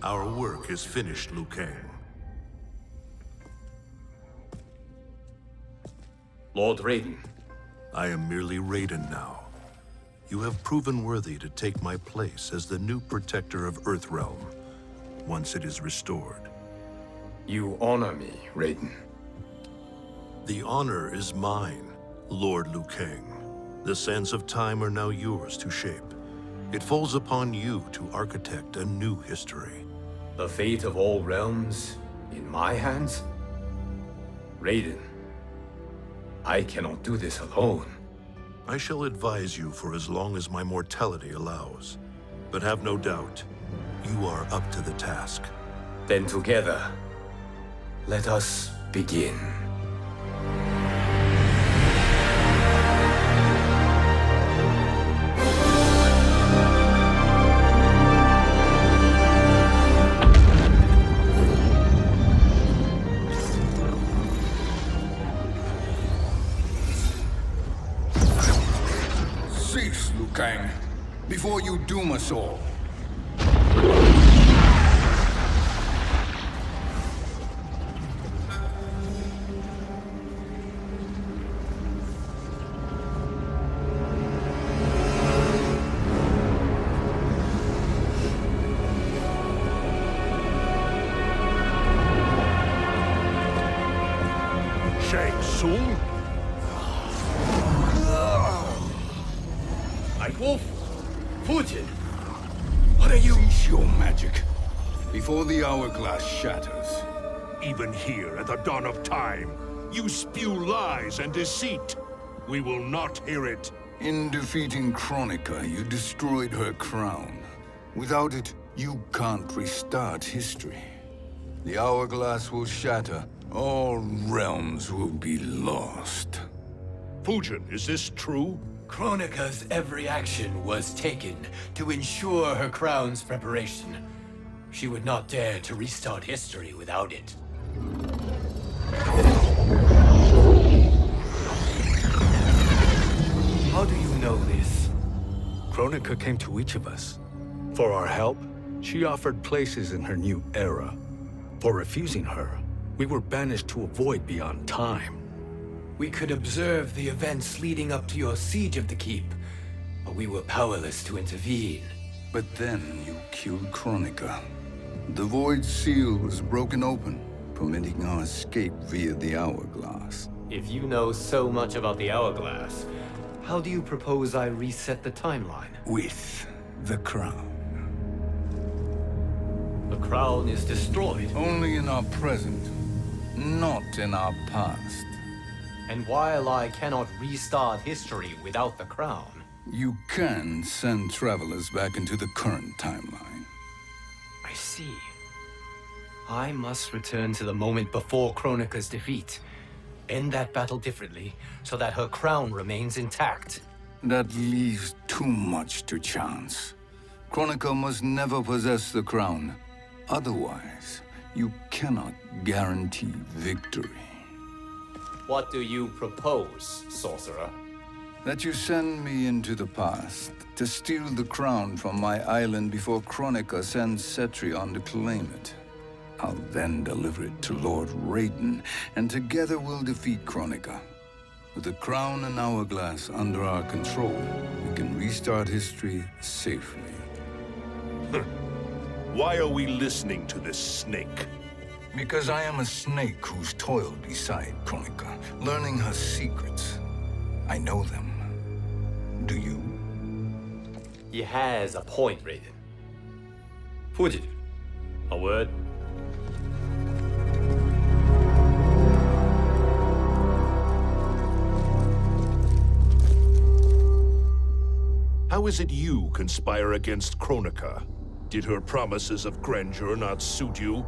Our work is finished, Liu Kang. Lord Raiden. I am merely Raiden now. You have proven worthy to take my place as the new protector of Earthrealm, once it is restored. You honor me, Raiden. The honor is mine, Lord Liu Kang. The sands of time are now yours to shape. It falls upon you to architect a new history. The fate of all realms in my hands? Raiden, I cannot do this alone. I shall advise you for as long as my mortality allows. But have no doubt, you are up to the task. Then together, let us begin. Cease, Liu Kang, before you doom us all. Shang Tsung? Wolf, Putin, what are you? Cease your magic, before the hourglass shatters. Even here at the dawn of time, you spew lies and deceit. We will not hear it. In defeating Kronika, you destroyed her crown. Without it, you can't restart history. The hourglass will shatter. All realms will be lost. Fujin, is this true? Kronika's every action was taken to ensure her crown's preparation. She would not dare to restart history without it. How do you know this? Kronika came to each of us. For our help, she offered places in her new era. For refusing her, we were banished to a void beyond time. We could observe the events leading up to your siege of the keep, but we were powerless to intervene. But then you killed Kronika. The Void Seal was broken open, permitting our escape via the hourglass. If you know so much about the hourglass, how do you propose I reset the timeline? With the crown. The crown is destroyed. Only in our present, not in our past. And while I cannot restart history without the crown... You can send travelers back into the current timeline. I see. I must return to the moment before Kronika's defeat. End that battle differently, so that her crown remains intact. That leaves too much to chance. Kronika must never possess the crown. Otherwise, you cannot guarantee victory. What do you propose, sorcerer? That you send me into the past to steal the crown from my island before Kronika sends Cetrion to claim it. I'll then deliver it to Lord Raiden, and together we'll defeat Kronika. With the crown and hourglass under our control, we can restart history safely. Why are we listening to this snake? Because I am a snake who's toiled beside Kronika, learning her secrets. I know them. Do you? He has a point, Raiden. Fujin, a word? How is it you conspire against Kronika? Did her promises of grandeur not suit you?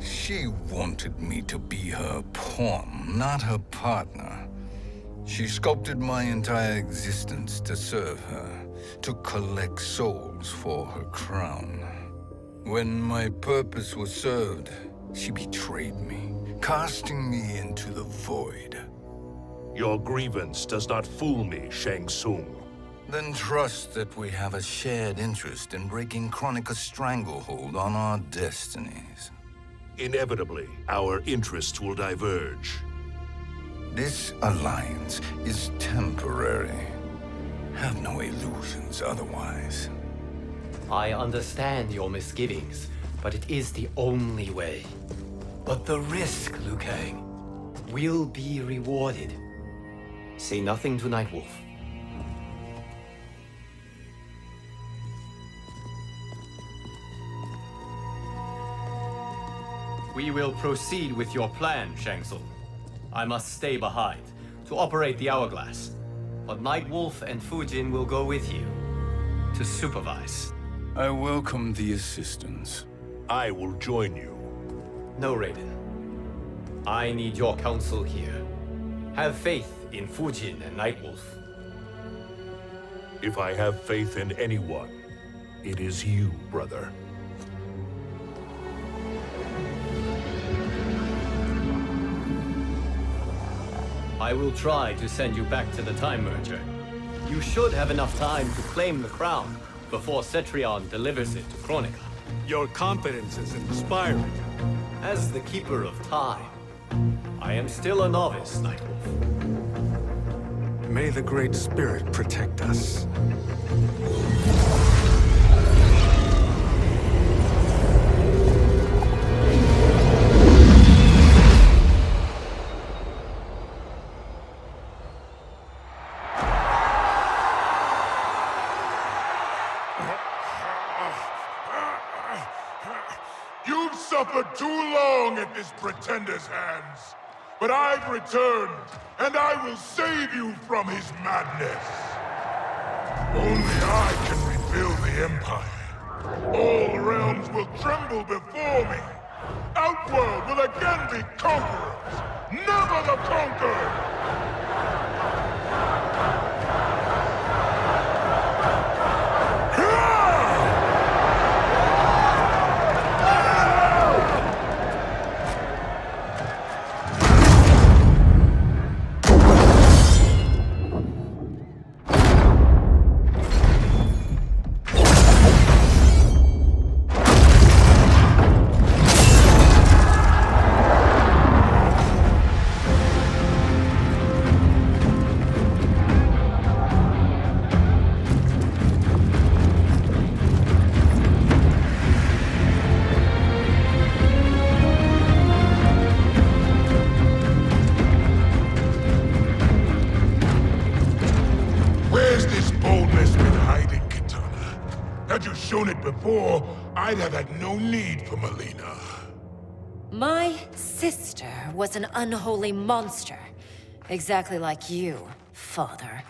She wanted me to be her pawn, not her partner. She sculpted my entire existence to serve her, to collect souls for her crown. When my purpose was served, she betrayed me, casting me into the void. Your grievance does not fool me, Shang Tsung. Then trust that we have a shared interest in breaking Kronika's stranglehold on our destinies. Inevitably, our interests will diverge. This alliance is temporary. Have no illusions otherwise. I understand your misgivings, but it is the only way. But the risk, Liu Kang, will be rewarded. Say nothing to Nightwolf. We will proceed with your plan, Shang Tsung. I must stay behind to operate the hourglass. But Nightwolf and Fujin will go with you to supervise. I welcome the assistance. I will join you. No, Raiden. I need your counsel here. Have faith in Fujin and Nightwolf. If I have faith in anyone, it is you, brother. I will try to send you back to the Time Merger. You should have enough time to claim the crown before Cetrion delivers it to Kronika. Your confidence is inspiring. As the Keeper of Time, I am still a novice, Nightwolf. May the Great Spirit protect us. You've suffered too long at this pretender's hands. But I've returned, and I will save you from his madness. Only I can rebuild the Empire. All realms will tremble before me. Outworld will again be conquerors, never the conquered! Shown it before, I'd have had no need for Melina. My sister was an unholy monster. Exactly like you, father.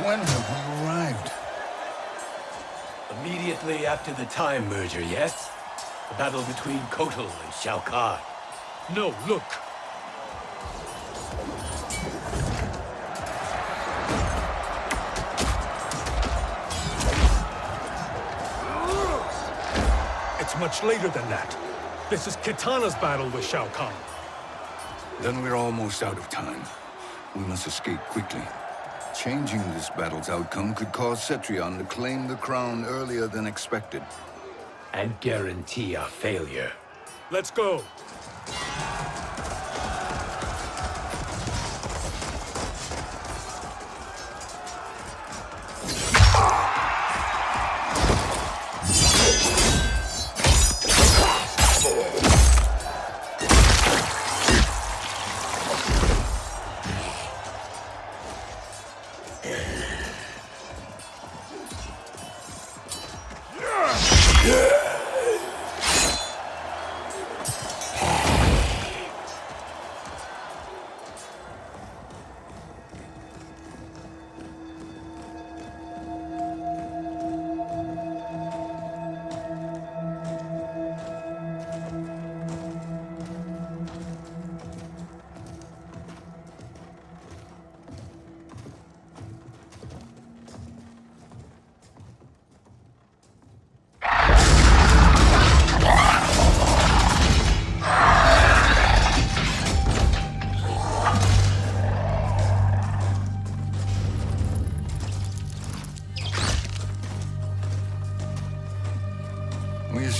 When have we arrived? Immediately after the Time Merger, yes? The battle between Kotal and Shao Kahn. No, look! It's much later than that. This is Kitana's battle with Shao Kahn. Then we're almost out of time. We must escape quickly. Changing this battle's outcome could cause Cetrion to claim the crown earlier than expected. And guarantee our failure. Let's go!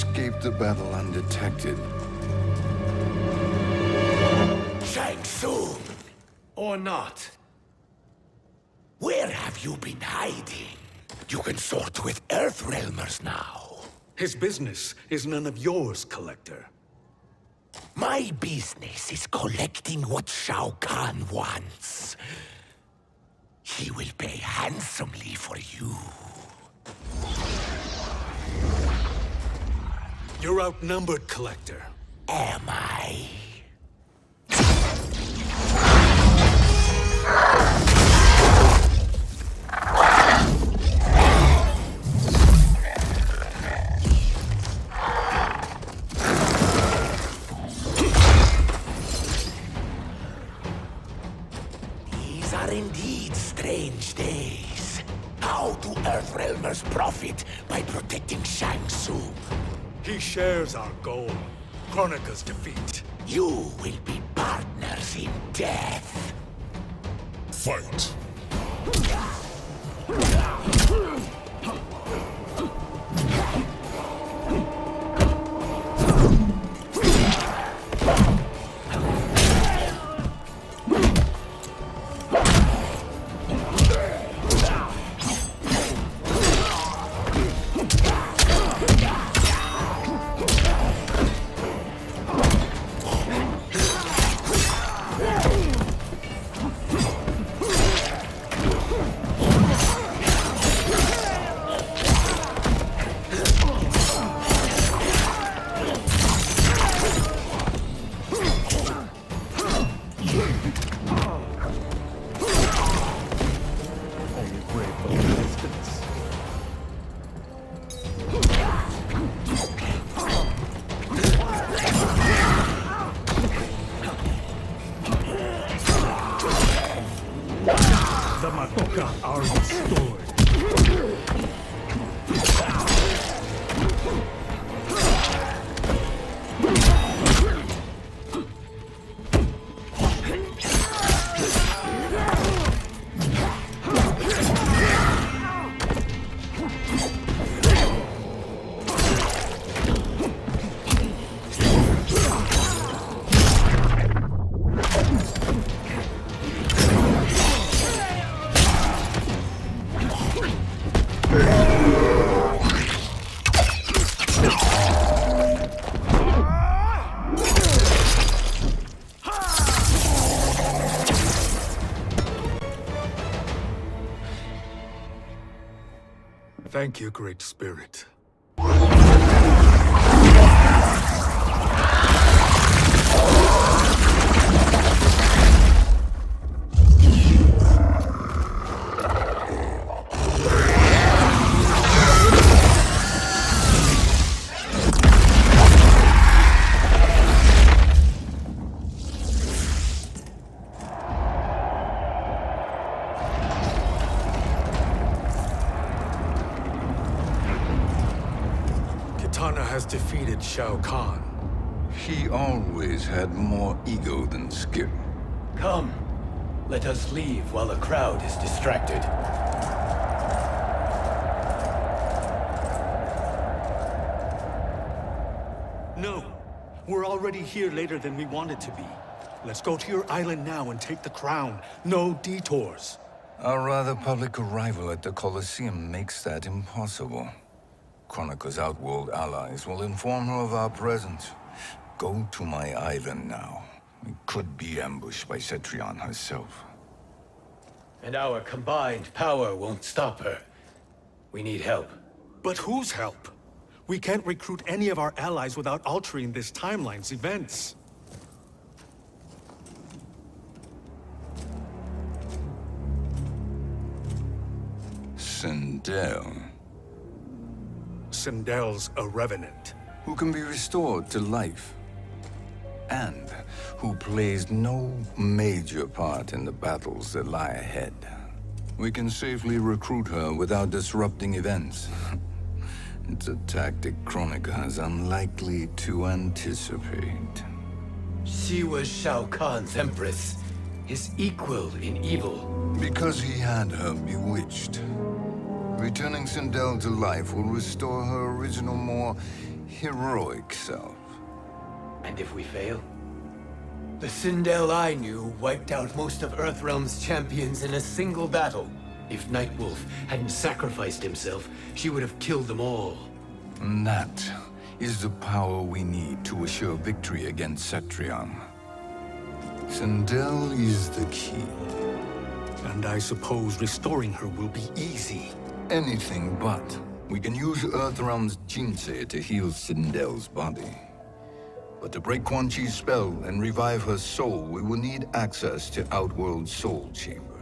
escaped the battle undetected. Shang Tsung! Or not. Where have you been hiding? You can sort with Earthrealmers now. His business is none of yours, Collector. My business is collecting what Shao Kahn wants. He will pay handsomely for you. You're outnumbered, Collector. Am I? These are indeed strange days. How do Earthrealmers profit by protecting Shang Tsung? He shares our goal, Kronika's defeat. You will be partners in death. Fight. The Madoka are restored. Thank you, Great Spirit. Kitana has defeated Shao Kahn. He always had more ego than skill. Come, let us leave while the crowd is distracted. No, we're already here later than we wanted to be. Let's go to your island now and take the crown. No detours. Our rather public arrival at the Colosseum makes that impossible. Kronika's outworld allies will inform her of our presence. Go to my island now. We could be ambushed by Cetrion herself. And our combined power won't stop her. We need help. But whose help? We can't recruit any of our allies without altering this timeline's events. Sindel, Sindel's a revenant. who can be restored to life, and who plays no major part in the battles that lie ahead. We can safely recruit her without disrupting events. It's a tactic Kronika is unlikely to anticipate. She was Shao Kahn's empress, his equal in evil. Because he had her bewitched. Returning Sindel to life will restore her original, more heroic self. And if we fail? The Sindel I knew wiped out most of Earthrealm's champions in a single battle. If Nightwolf hadn't sacrificed himself, she would have killed them all. And that is the power we need to assure victory against Cetrion. Sindel is the key. And I suppose restoring her will be easy. Anything but. We can use Earthrealm's Jinsei to heal Sindel's body. But to break Quan Chi's spell and revive her soul, we will need access to Outworld's Soul Chamber.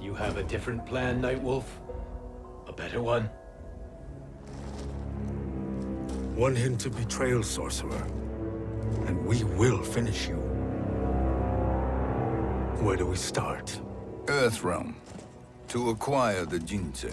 You have a different plan, Nightwolf? A better one? One hint of betrayal, sorcerer, and we will finish you. Where do we start? Earthrealm. To acquire the Jinsei.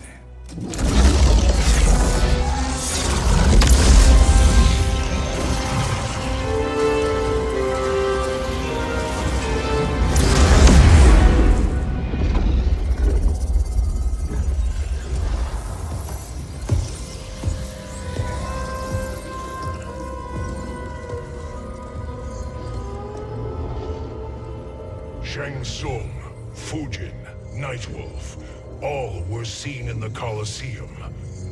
Shang Tsung, Fujin, Nightwolf, all were seen in the Colosseum.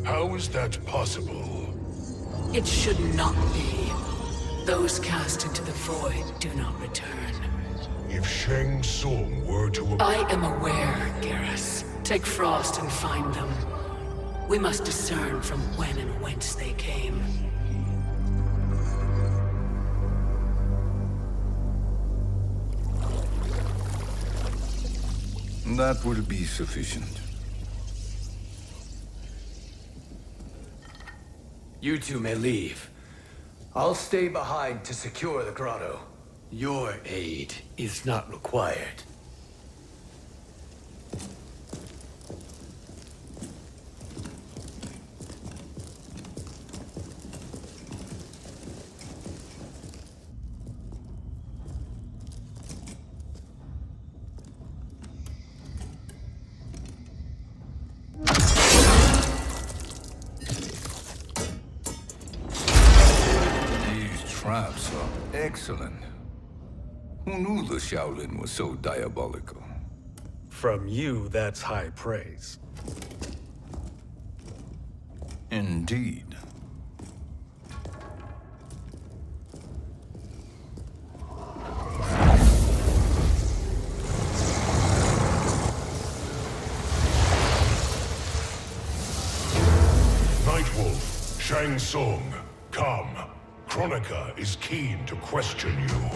How is that possible? It should not be. Those cast into the void do not return. If Shang Tsung were to... I am aware, Garrus. Take Frost and find them. We must discern from when and whence they came. That will be sufficient. You two may leave. I'll stay behind to secure the grotto. Your aid is not required. Traps are excellent. Who knew the Shaolin was so diabolical? From you, that's high praise. Indeed. Nightwolf, Shang Tsung, come. Kronika is keen to question you.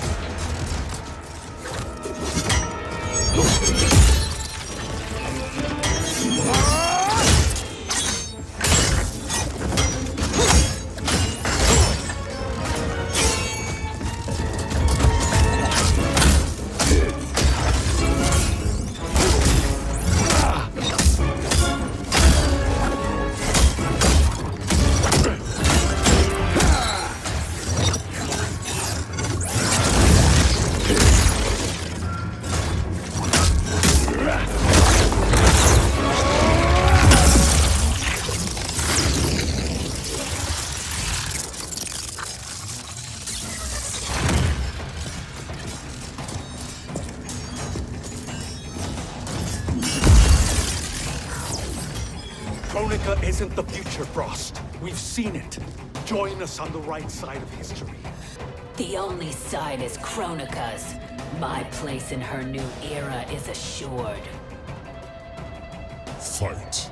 Kronika isn't the future, Frost. We've seen it. Join us on the right side of history. The only side is Kronika's. My place in her new era is assured. Fight.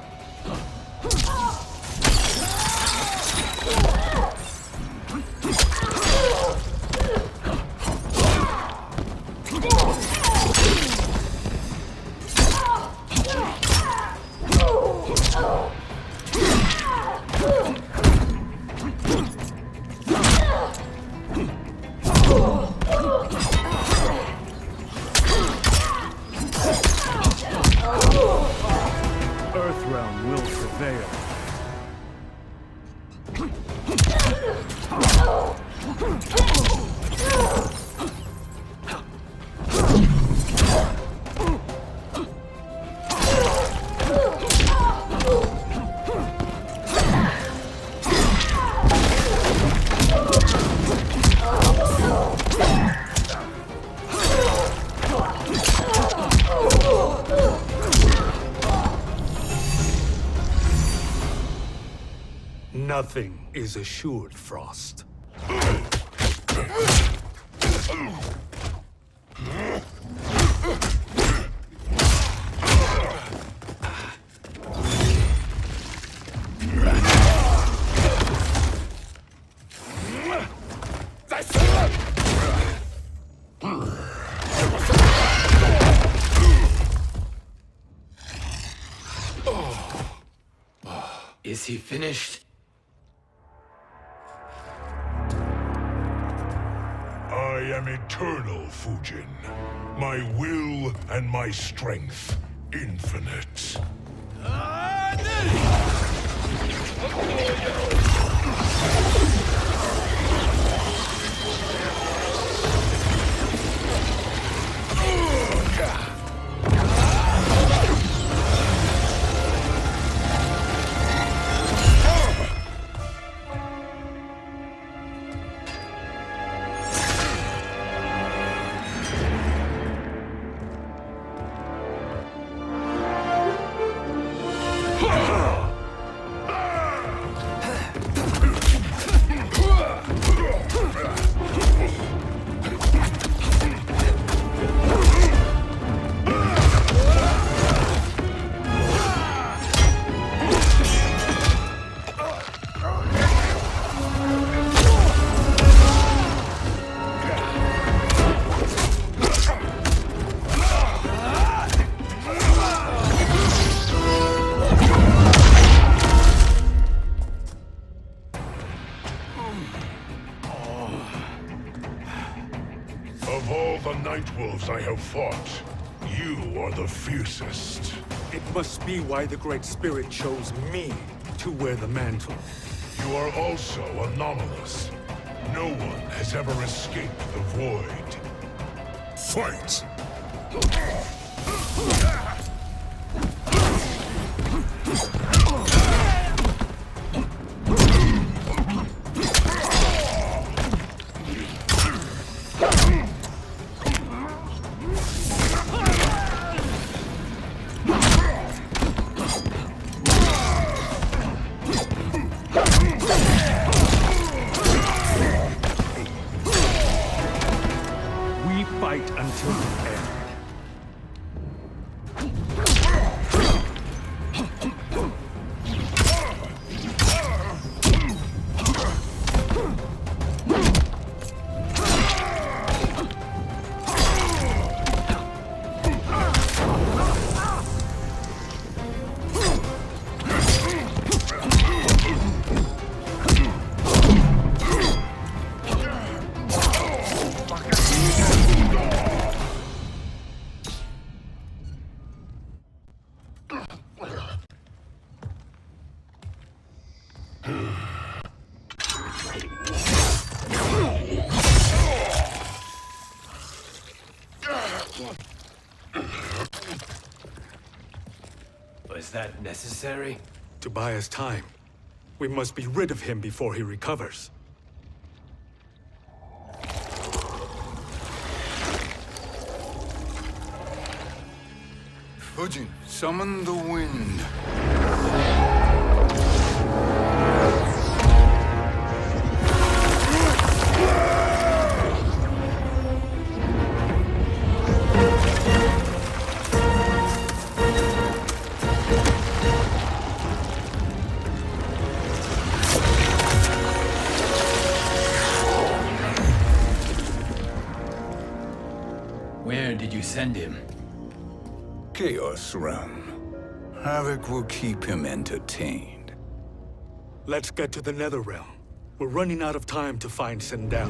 Earthrealm will prevail. Nothing is assured, Frost. Is he finished? I am eternal, Fujin. My will and my strength, infinite. Of all the Nightwolves I have fought, you are the fiercest. It must be why the Great Spirit chose me to wear the mantle. You are also anomalous. No one has ever escaped the void. Fight! We fight until the end. Was that necessary? To buy us time. We must be rid of him before he recovers. Fujin, summon the wind. Where did you send him? Chaos Realm. Havoc will keep him entertained. Let's get to the Netherrealm. We're running out of time to find Sindel.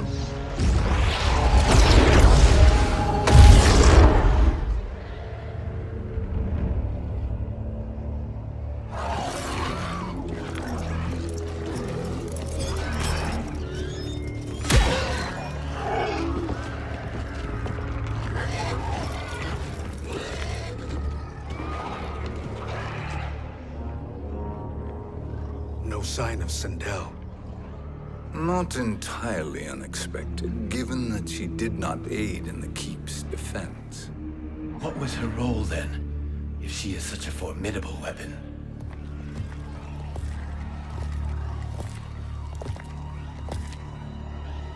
No sign of Sindel. Not entirely unexpected, given that she did not aid in the Keep's defense. What was her role then, if she is such a formidable weapon?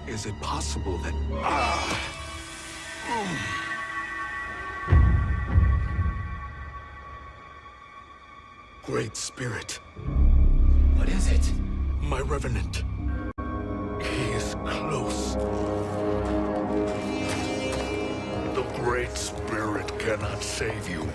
Is it possible that... Great Spirit. What is it? My Revenant. He is close. The Great Spirit cannot save you.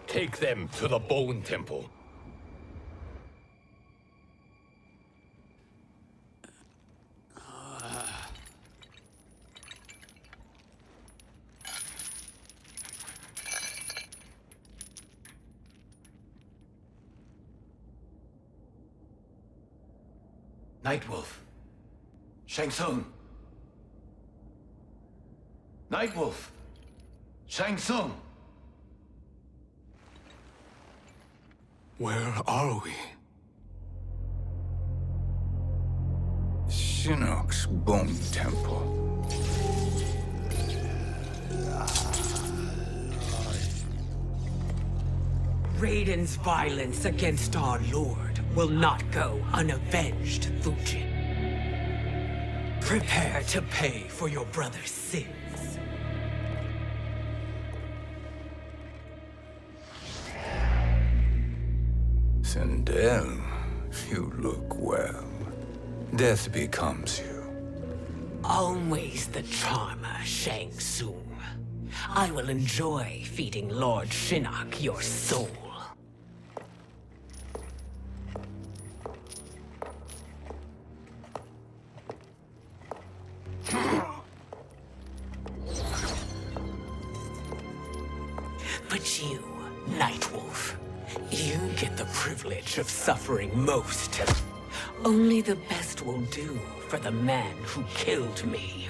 Take them to the Bone Temple. Nightwolf. Shang Tsung. Nightwolf. Shang Tsung. Where are we? Shinnok's Bone Temple. Raiden's violence against our Lord will not go unavenged, Fujin. Prepare to pay for your brother's sins. Sindel, you look well. Death becomes you. Always the charmer, Shang Tsung. I will enjoy feeding Lord Shinnok your soul. But you, Nightwolf, you get the privilege of suffering most. Only the best will do for the man who killed me.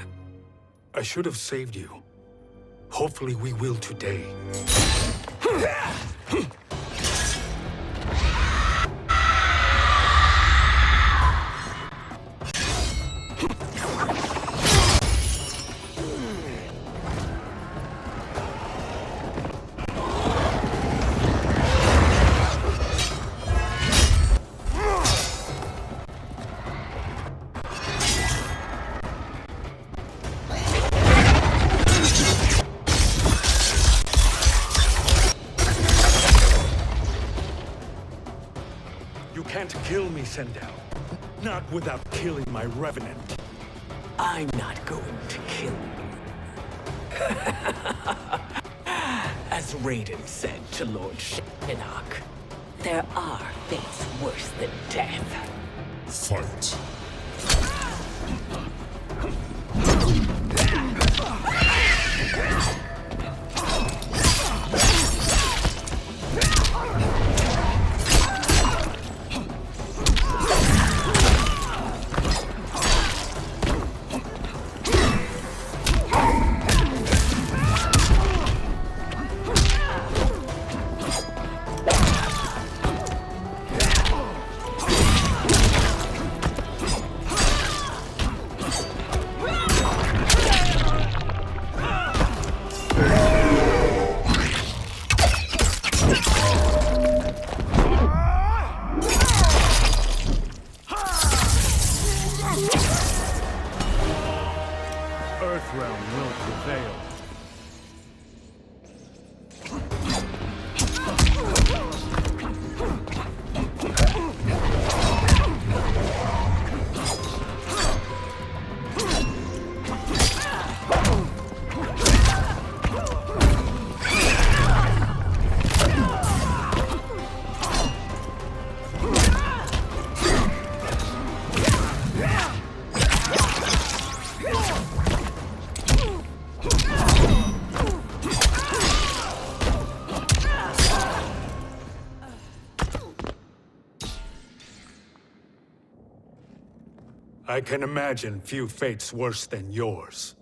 I should have saved you. Hopefully we will today. Kill me, Sindel. Not without killing my Revenant. I'm not going to kill you. As Raiden said to Lord Shinnok, there are fates worse than death. Fight. I can imagine few fates worse than yours.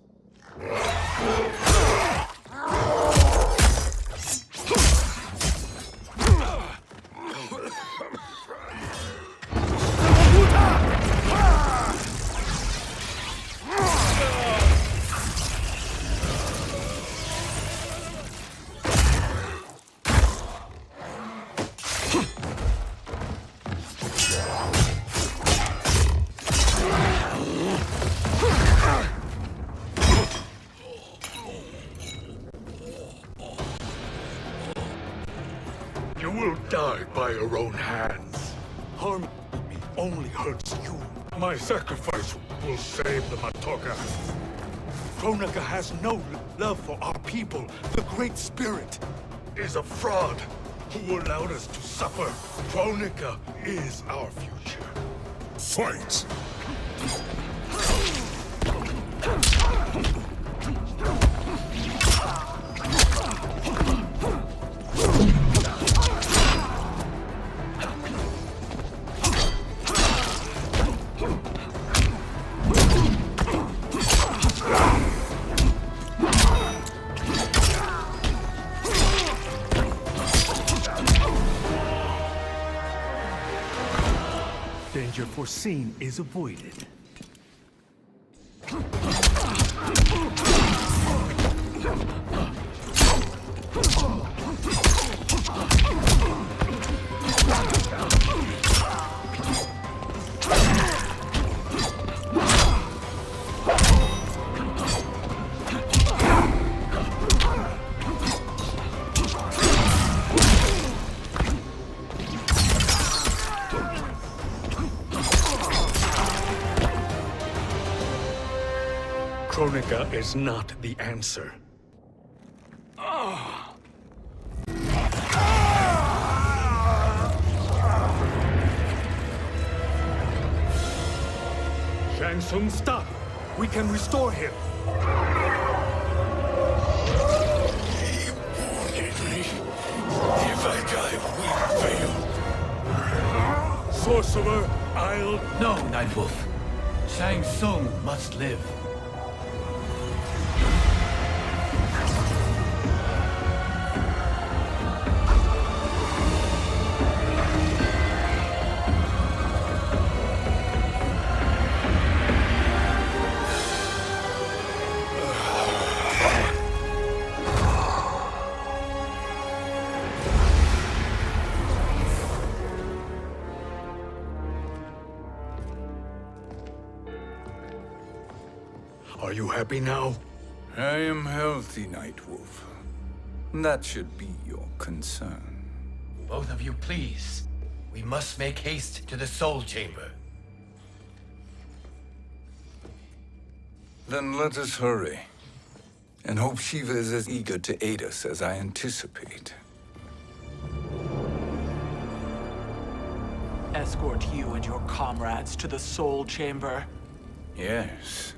by your own hands. Harming me only hurts you. My sacrifice will save the Matoka. Kronika has no love for our people. The Great Spirit is a fraud who allowed us to suffer. Kronika is our future. Fight! Danger foreseen is avoided. Kronika is not the answer. Shang Tsung, stop! We can restore him! He wanted me. If I die, we fail. Sorcerer, I'll... No, Nightwolf. Shang Tsung must live. Are you happy now? I am healthy, Nightwolf. That should be your concern. Both of you, please. We must make haste to the Soul Chamber. Then let us hurry. And hope Shiva is as eager to aid us as I anticipate. Escort you and your comrades to the Soul Chamber. Yes.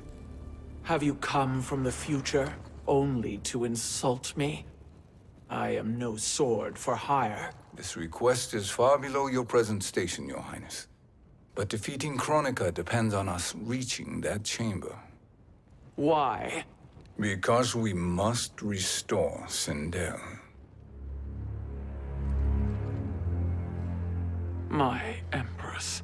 Have you come from the future only to insult me? I am no sword for hire. This request is far below your present station, Your Highness. But defeating Kronika depends on us reaching that chamber. Why? Because we must restore Sindel. My Empress.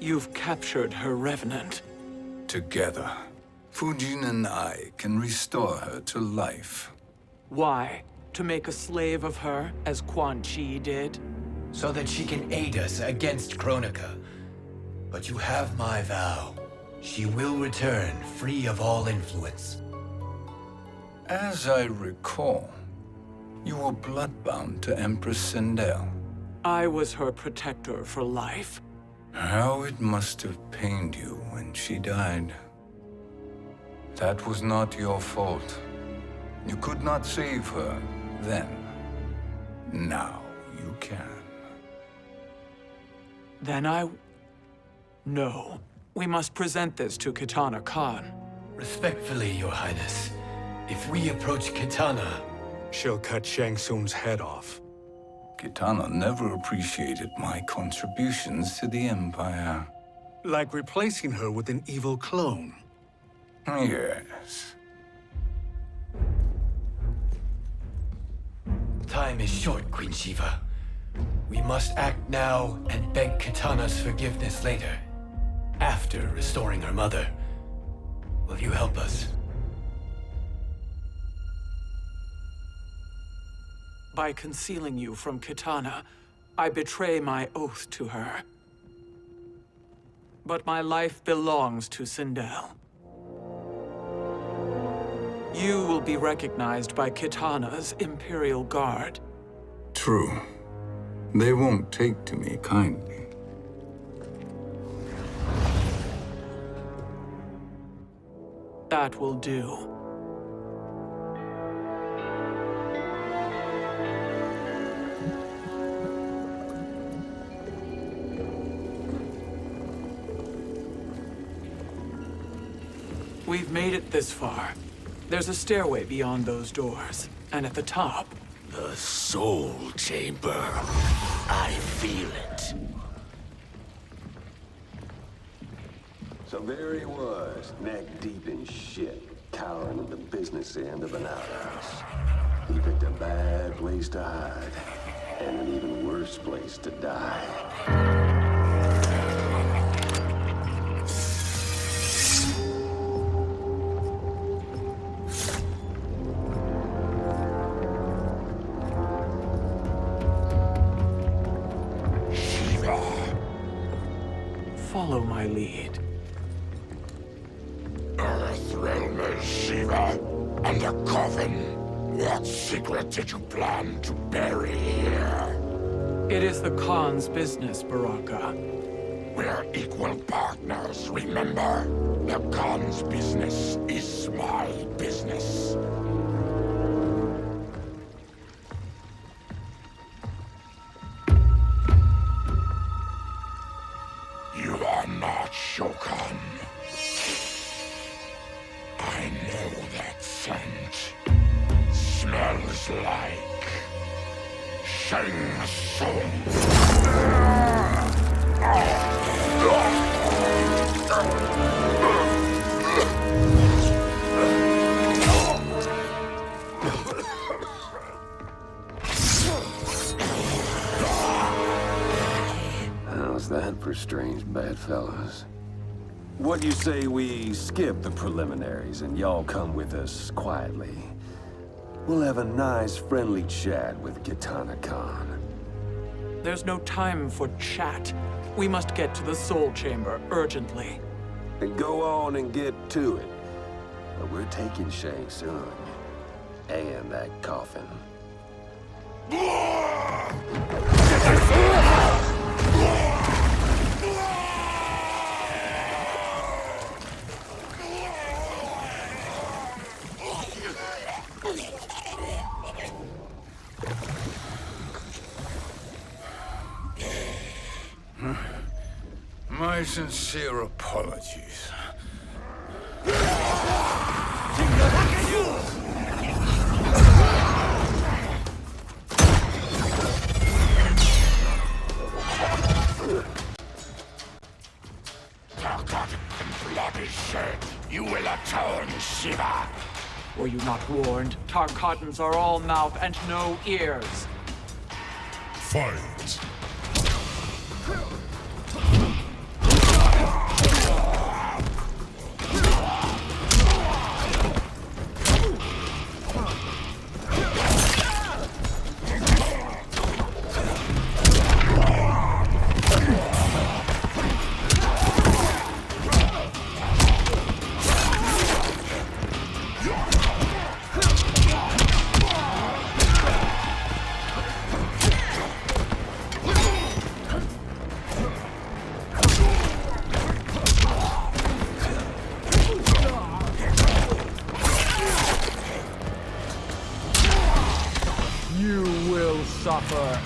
You've captured her revenant. Together, Fujin and I can restore her to life. Why? To make a slave of her, as Quan Chi did? So that she can aid us against Kronika. But you have my vow. She will return free of all influence. As I recall, you were bloodbound to Empress Sindel. I was her protector for life. How it must have pained you when she died. That was not your fault. You could not save her then. Now you can. Then No. We must present this to Kitana Khan. Respectfully, Your Highness. If we approach Kitana... She'll cut Shang Tsung's head off. Kitana never appreciated my contributions to the Empire. Like replacing her with an evil clone. Yes. Time is short, Queen Shiva. We must act now and beg Kitana's forgiveness later. After restoring her mother. Will you help us? By concealing you from Kitana, I betray my oath to her. But my life belongs to Sindel. You will be recognized by Kitana's Imperial Guard. True. They won't take to me kindly. That will do. We've made it this far. There's a stairway beyond those doors, and at the top... The Soul Chamber. I feel it. So there he was, neck deep in shit, cowering at the business end of an outhouse. He picked a bad place to hide, and an even worse place to die. Follow my lead. Earthrealmer Shiva, and a coffin. What secret did you plan to bury here? It is the Khan's business, Baraka. We're equal partners, remember? The Khan's business is my business. You are not Shokan. I know that scent. Smells like Shang Tsung. How's that for strange bedfellows? What do you say we skip the preliminaries and y'all come with us quietly? We'll have a nice, friendly chat with Kitana Khan. There's no time for chat. We must get to the Soul Chamber urgently. And go on and get to it. But we're taking Shang Tsung. And that coffin. My sincere apologies. Narcotic and bloody shit. You will atone, Shiva. Were you not warned? Tarkatans are all mouth and no ears. Fight! Suffer.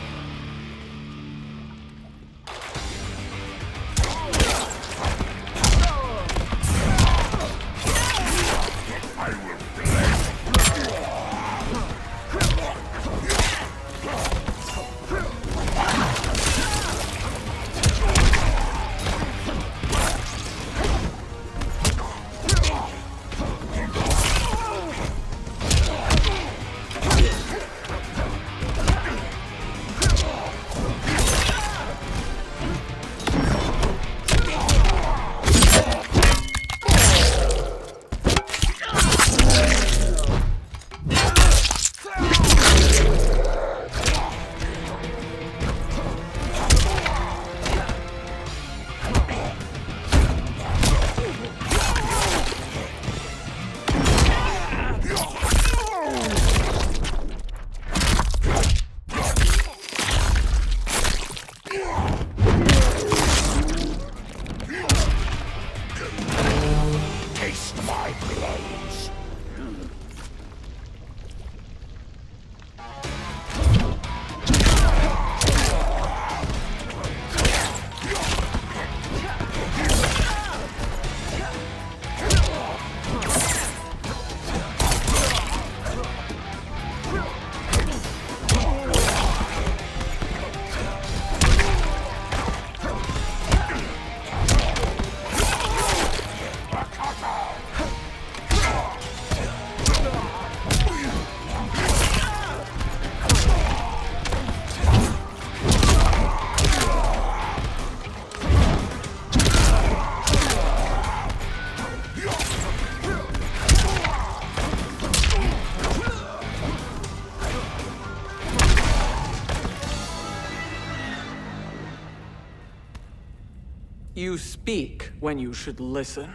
You speak when you should listen.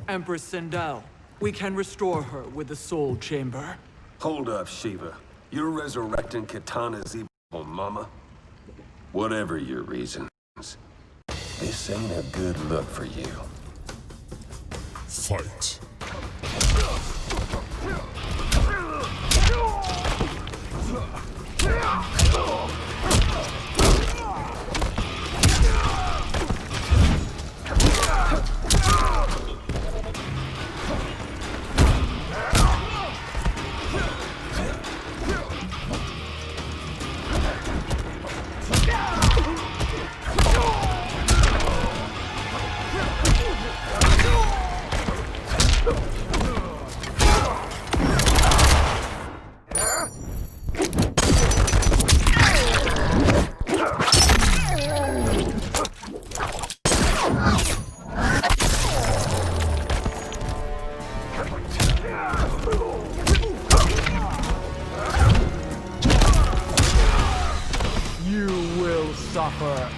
Empress Sindel, we can restore her with the Soul Chamber. Hold up, Shiva. You're resurrecting Kitana's evil mama? Whatever your reasons, this ain't a good look for you. Fight. Suffer.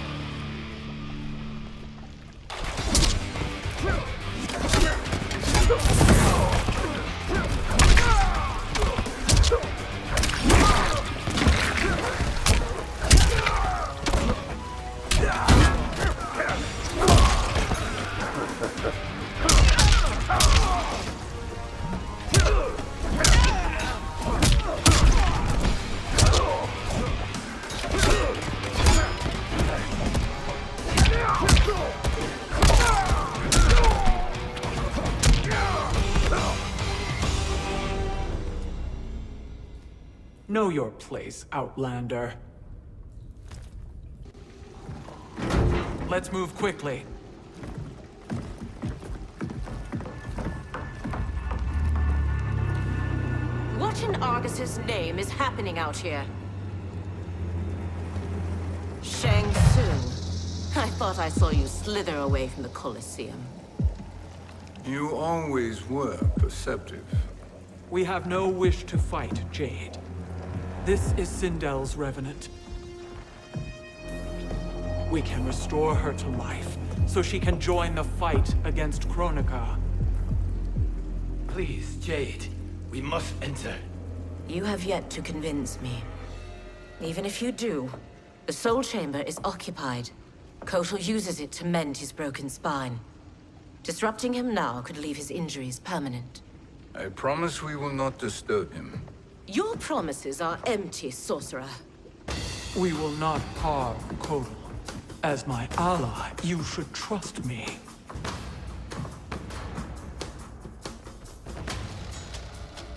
Know your place, Outlander. Let's move quickly. What in Argus's name is happening out here? Shang Tsung. I thought I saw you slither away from the Colosseum. You always were perceptive. We have no wish to fight, Jade. This is Sindel's Revenant. We can restore her to life, so she can join the fight against Kronika. Please, Jade, we must enter. You have yet to convince me. Even if you do, the Soul Chamber is occupied. Kotal uses it to mend his broken spine. Disrupting him now could leave his injuries permanent. I promise we will not disturb him. Your promises are empty, sorcerer. We will not harm Kotal. As my ally, you should trust me.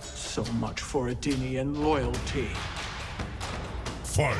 So much for Adenian loyalty. Fight.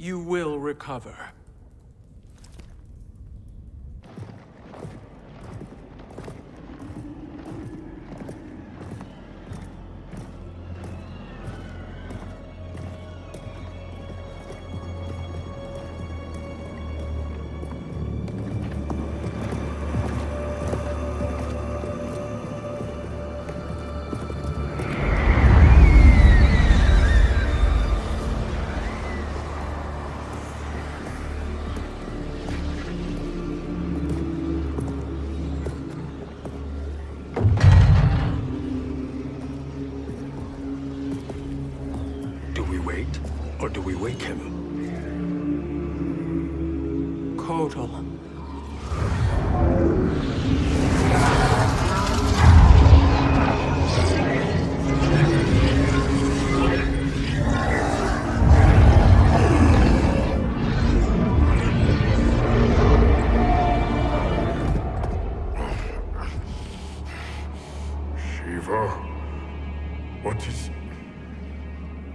You will recover. wait, or do we wake him? Kotal.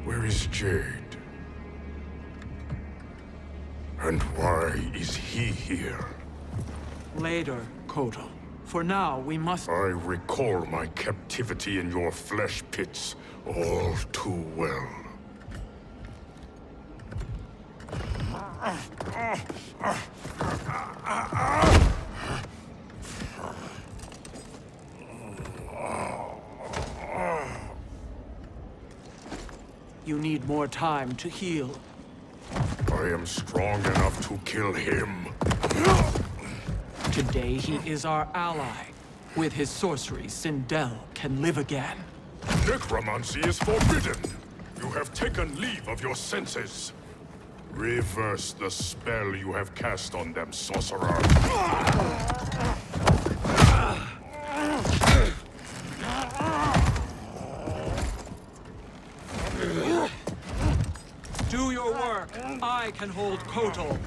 Where is Jade? And why is he here? Later, Kotal. For now, we must... I recall my captivity in your flesh pits all too well. You need more time to heal. I am strong enough to kill him. Today he is our ally. With his sorcery, Sindel can live again. Necromancy is forbidden. You have taken leave of your senses. Reverse the spell you have cast on them, sorcerer. Do your work. I can hold Kotal.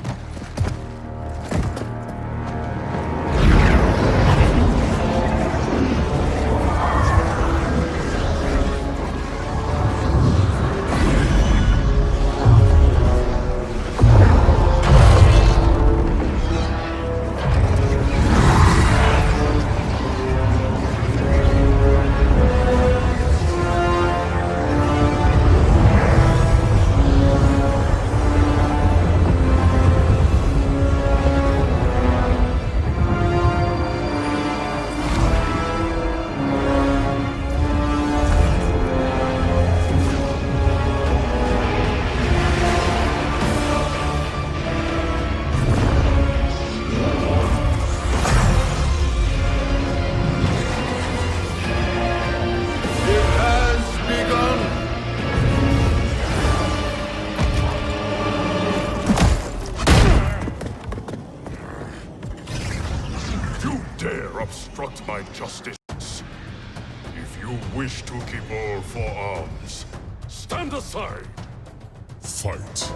Obstruct my justice. If you wish to keep all four arms, stand aside. Fight.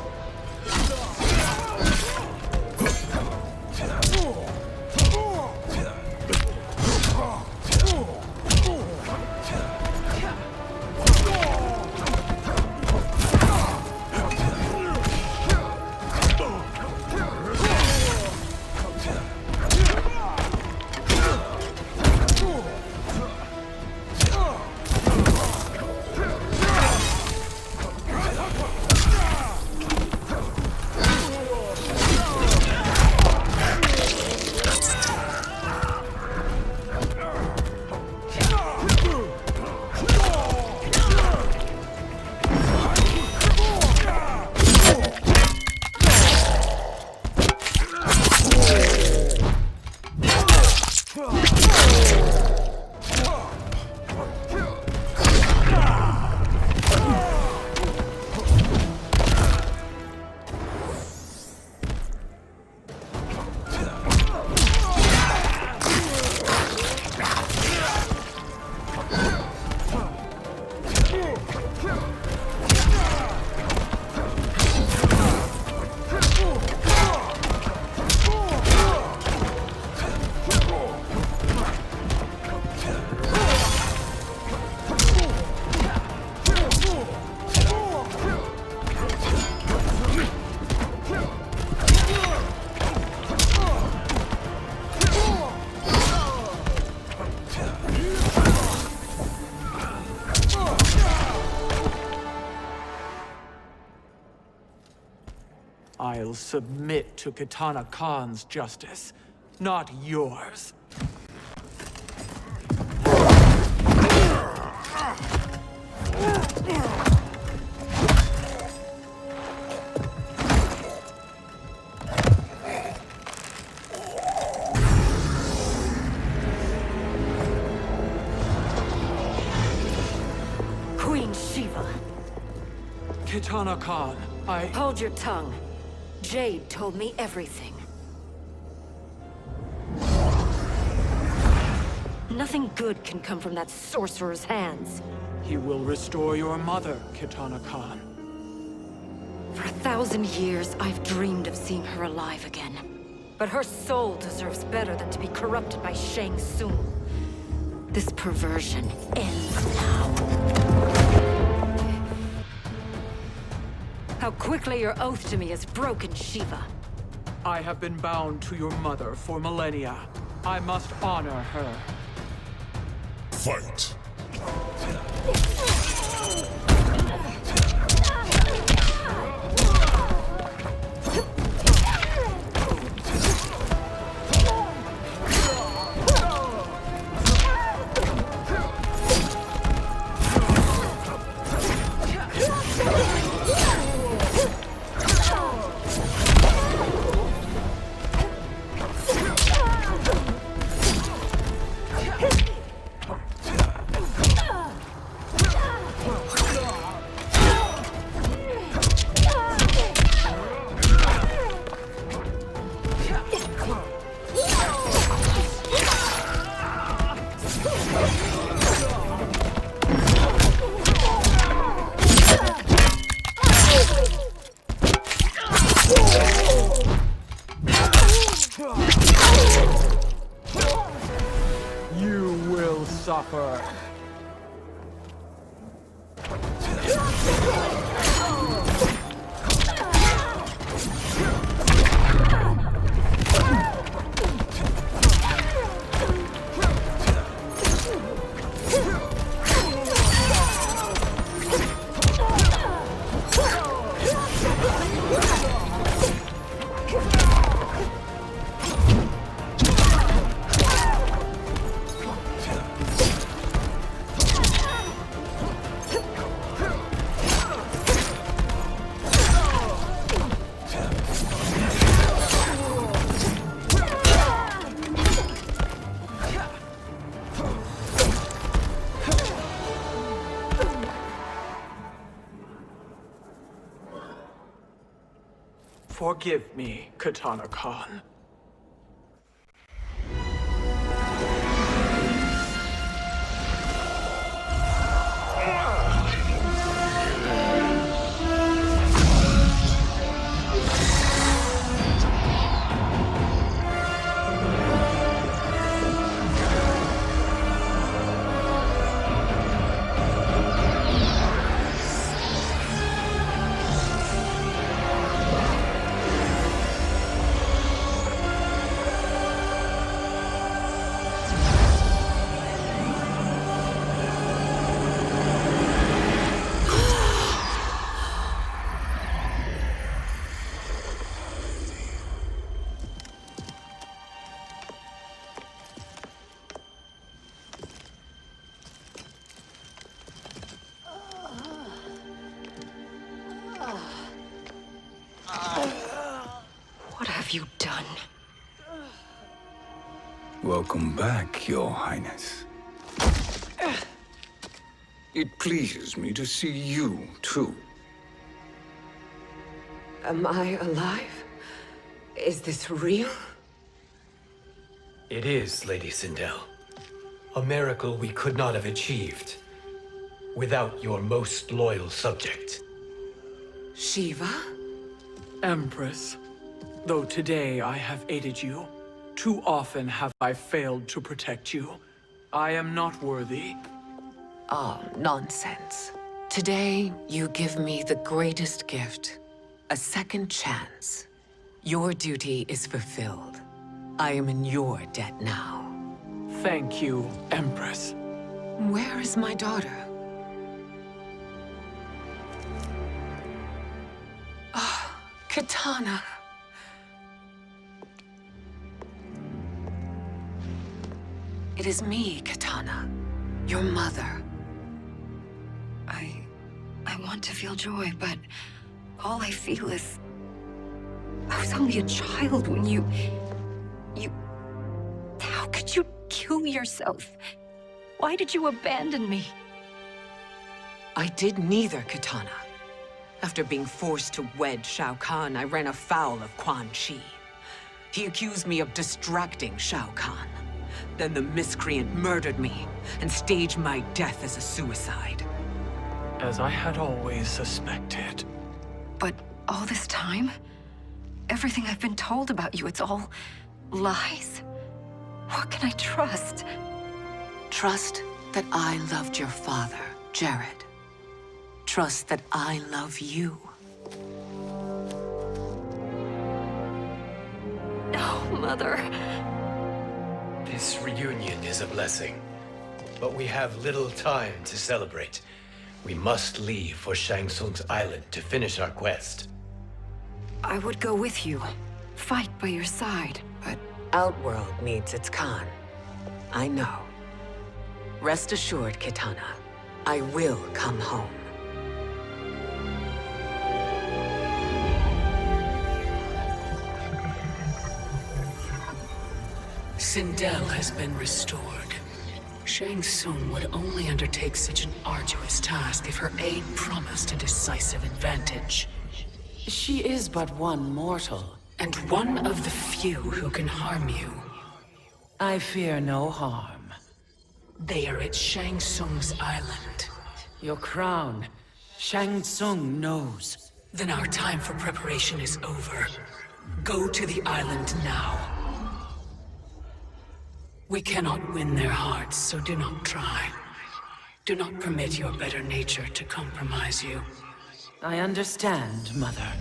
I'll submit to Katana Khan's justice, not yours. Kitana Khan, Hold your tongue. Jade told me everything. Nothing good can come from that sorcerer's hands. He will restore your mother, Kitana Khan. For 1,000 years, I've dreamed of seeing her alive again. But her soul deserves better than to be corrupted by Shang Tsung. This perversion ends now. How quickly your oath to me has broken, Shiva. I have been bound to your mother for millennia. I must honor her. Fight! You will suffer. Forgive me, Kitana Khan. What have you done? Welcome back, Your Highness. It pleases me to see you, too. Am I alive? Is this real? It is, Lady Sindel. A miracle we could not have achieved without your most loyal subject. Shiva? Empress, though today I have aided you, too often have I failed to protect you. I am not worthy. Oh, nonsense. Today, you give me the greatest gift. A second chance. Your duty is fulfilled. I am in your debt now. Thank you, Empress. Where is my daughter? Ah, Kitana. It is me, Kitana. Your mother. I want to feel joy, but all I feel is... I was only a child when you... How could you kill yourself? Why did you abandon me? I did neither, Kitana. After being forced to wed Shao Kahn, I ran afoul of Quan Chi. He accused me of distracting Shao Kahn. Then the miscreant murdered me and staged my death as a suicide. As I had always suspected. But all this time? Everything I've been told about you, it's all lies? What can I trust? Trust that I loved your father, Jared. Trust that I love you. No, Mother. This reunion is a blessing, but we have little time to celebrate. We must leave for Shang Tsung's island to finish our quest. I would go with you, fight by your side, but... Outworld needs its Khan. I know. Rest assured, Kitana, I will come home. Sindel has been restored. Shang Tsung would only undertake such an arduous task if her aid promised a decisive advantage. She is but one mortal, and one of the few who can harm you. I fear no harm. They are at Shang Tsung's island. Your crown, Shang Tsung knows. Then our time for preparation is over. Go to the island now. We cannot win their hearts, so do not try. Do not permit your better nature to compromise you. I understand, Mother.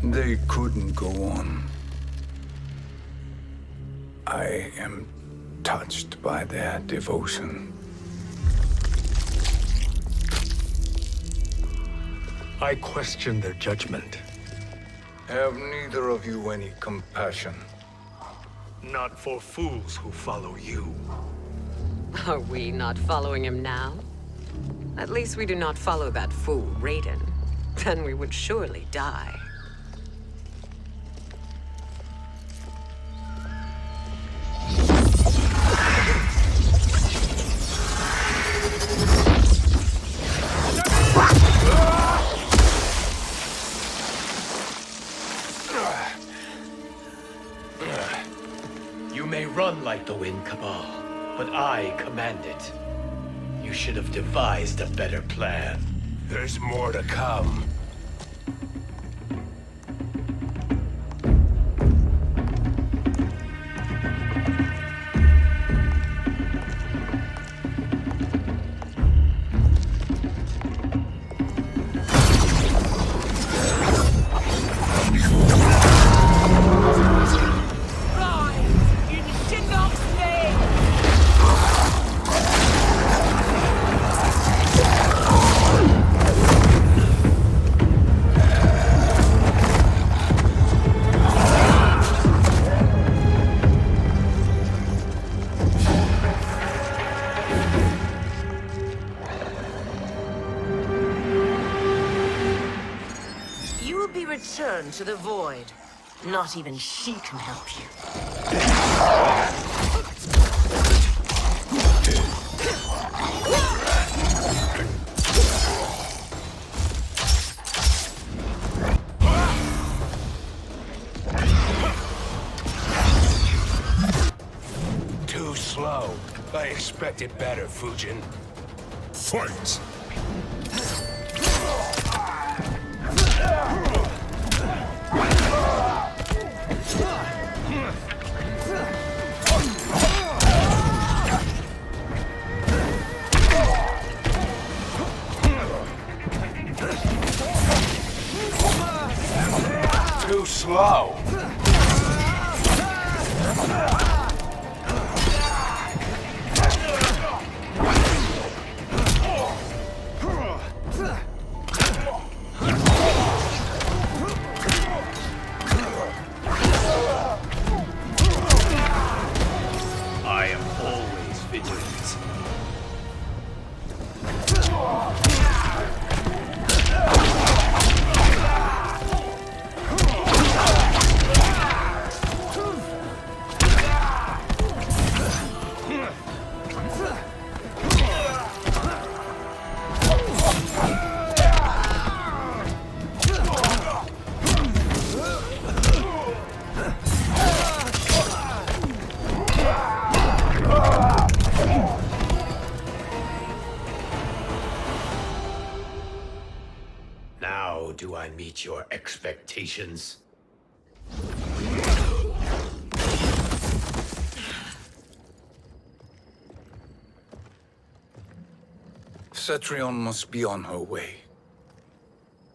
They couldn't go on. I am touched by their devotion. I question their judgment. Have neither of you any compassion? Not for fools who follow you. Are we not following him now? At least we do not follow that fool, Raiden. Then we would surely die. You may run like the wind, Cabal, but I command it. You should have devised a better plan. There's more to come. Return to the void. Not even she can help you. Too slow. I expected better, Fujin. Fight! Too slow. I meet your expectations. Cetrion must be on her way.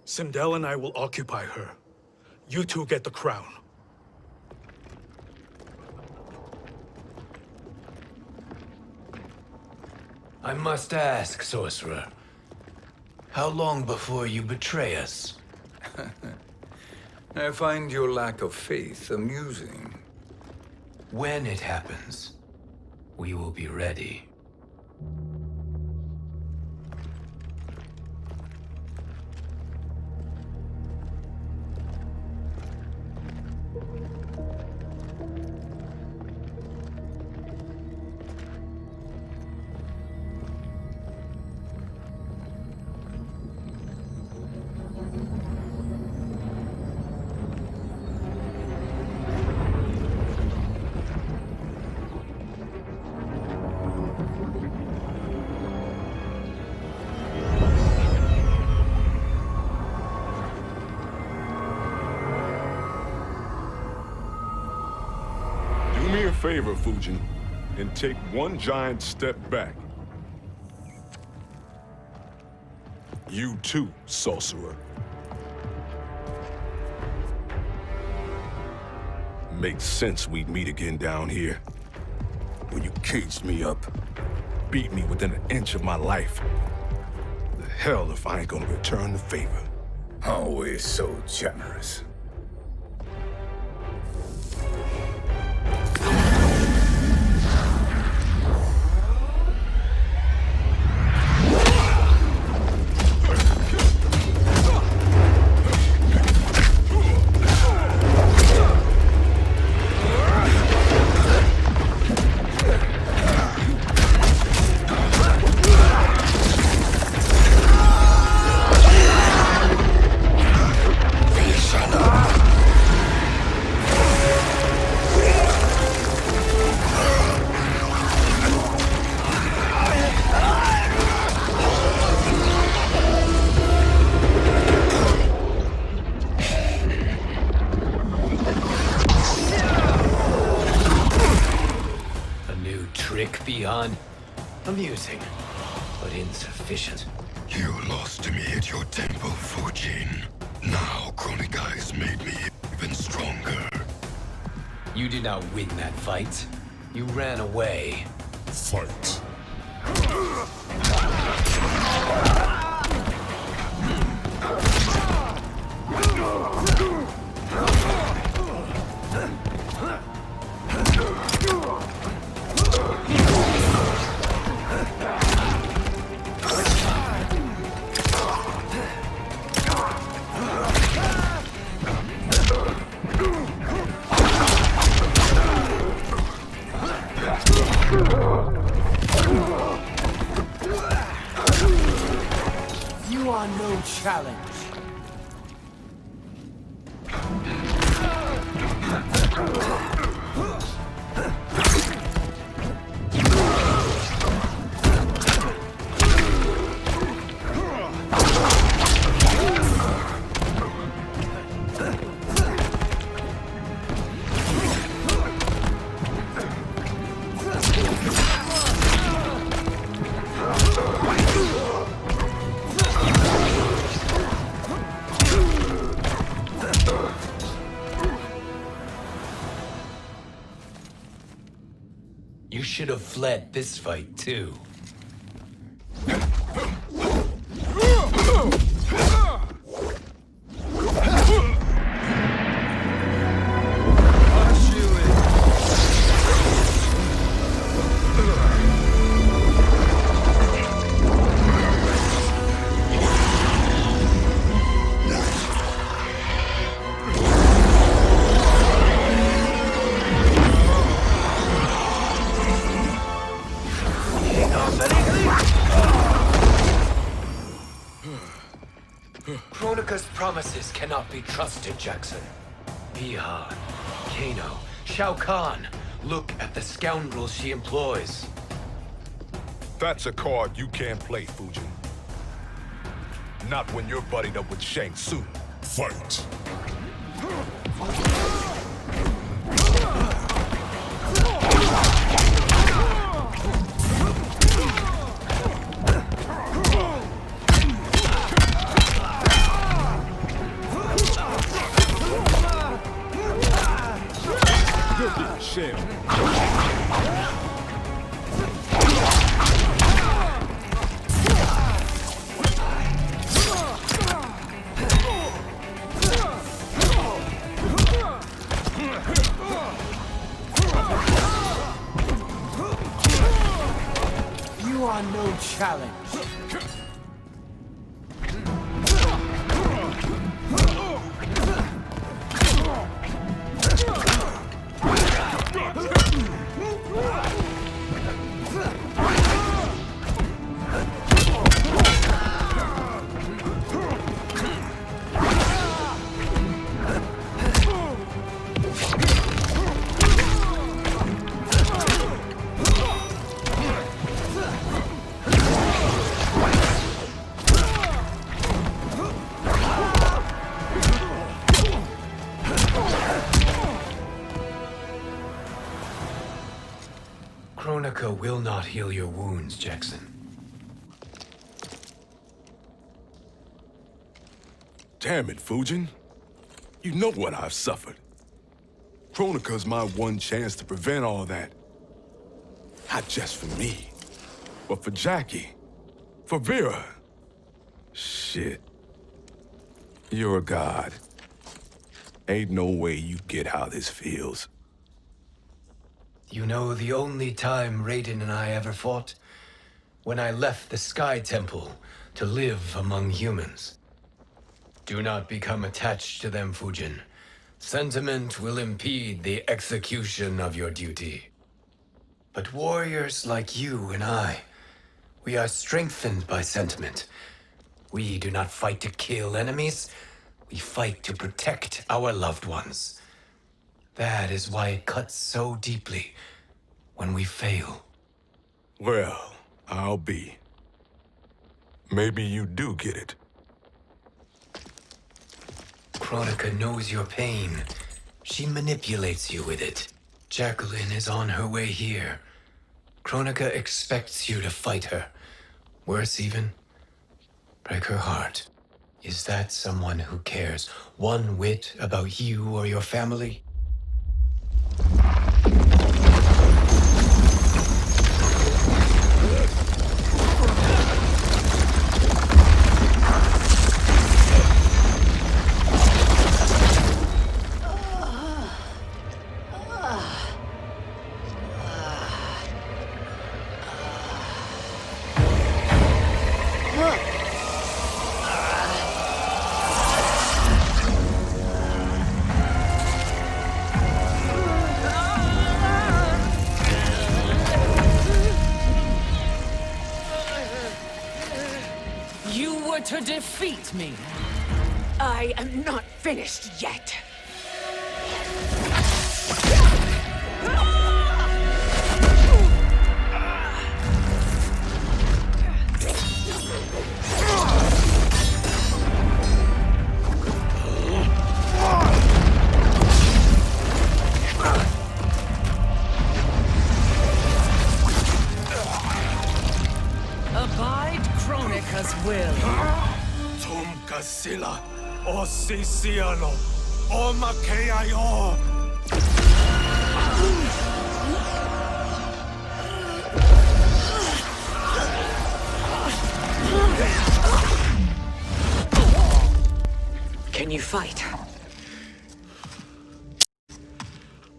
Sindel and I will occupy her. You two get the crown. I must ask, sorcerer. How long before you betray us? I find your lack of faith amusing. When it happens, we will be ready. Do me a favor, Fujin, and take one giant step back. You too, sorcerer. Makes sense we'd meet again down here. When you caged me up, beat me within an inch of my life. The hell if I ain't gonna return the favor. Always so generous. Amusing, but insufficient. You lost me at your temple, Fujin. Now Kronika has made me even stronger. You did not win that fight. You ran away. Fight. You are no challenge. You should have fled this fight, too. Kronika's promises cannot be trusted, Jackson. Bihan, Kano, Shao Kahn. Look at the scoundrels she employs. That's a card you can't play, Fujin. Not when you're buddied up with Shang Tsung. Fight! Good shit. You are no challenge. Kronika will not heal your wounds, Jackson. Damn it, Fujin. You know what I've suffered. Kronika's my one chance to prevent all that. Not just for me, but for Jackie, for Vera. Shit. You're a god. Ain't no way you get how this feels. You know the only time Raiden and I ever fought? When I left the Sky Temple to live among humans. Do not become attached to them, Fujin. Sentiment will impede the execution of your duty. But warriors like you and I, we are strengthened by sentiment. We do not fight to kill enemies. We fight to protect our loved ones. That is why it cuts so deeply when we fail. Well, I'll be. Maybe you do get it. Kronika knows your pain. She manipulates you with it. Jacqueline is on her way here. Kronika expects you to fight her. Worse even, break her heart. Is that someone who cares one whit about you or your family? To defeat me. I am not finished yet. Abide Kronika's will. Sila, o Siciano, o Makeayo. Can you fight?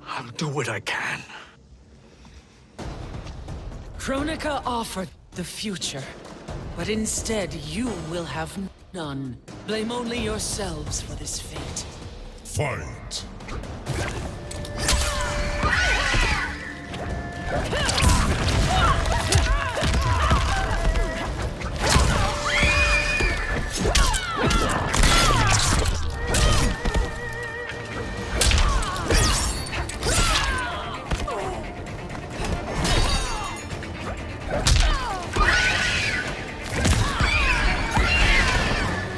I'll do what I can. Kronika offered the future, but instead you will have none. Blame only yourselves for this fate. Fight!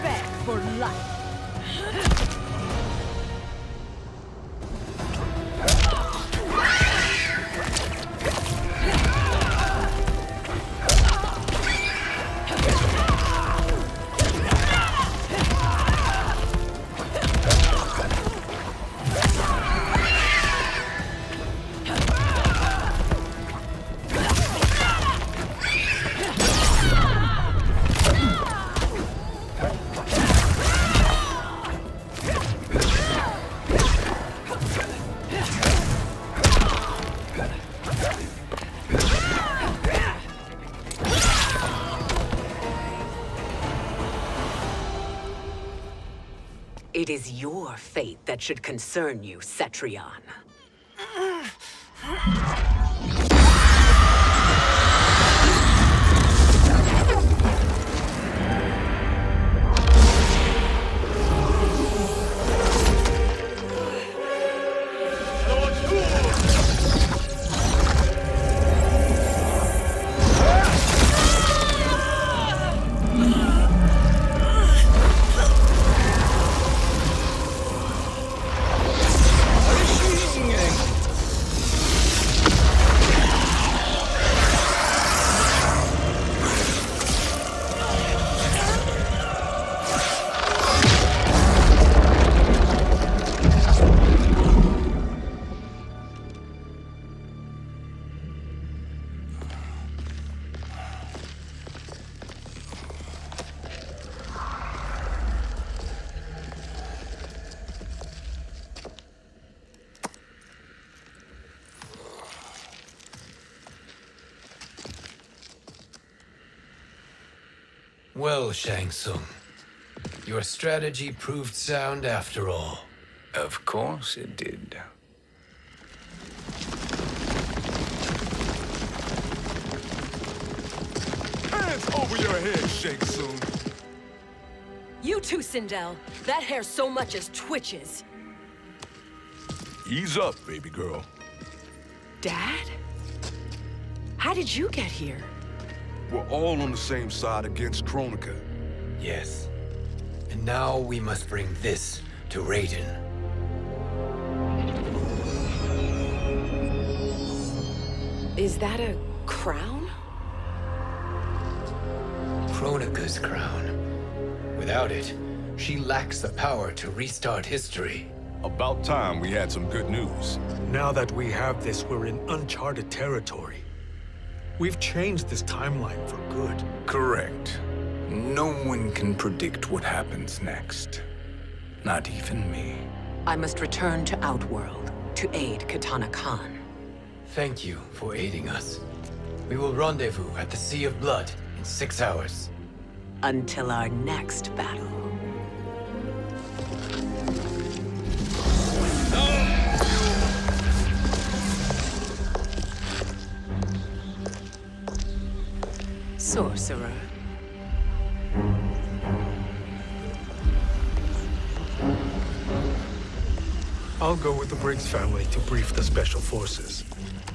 Bet for life. It is your fate that should concern you, Cetrion. Well, Shang Tsung, your strategy proved sound after all. Of course it did. Hands over your head, Shang Tsung. You too, Sindel. That hair so much as twitches. Ease up, baby girl. Dad? How did you get here? We're all on the same side against Kronika. Yes. And now we must bring this to Raiden. Is that a crown? Kronika's crown. Without it, she lacks the power to restart history. About time we had some good news. Now that we have this, we're in uncharted territory. We've changed this timeline for good. Correct. No one can predict what happens next. Not even me. I must return to Outworld to aid Katana Khan. Thank you for aiding us. We will rendezvous at the Sea of Blood in 6 hours. Until our next battle. Sorcerer. I'll go with the Briggs family to brief the Special Forces.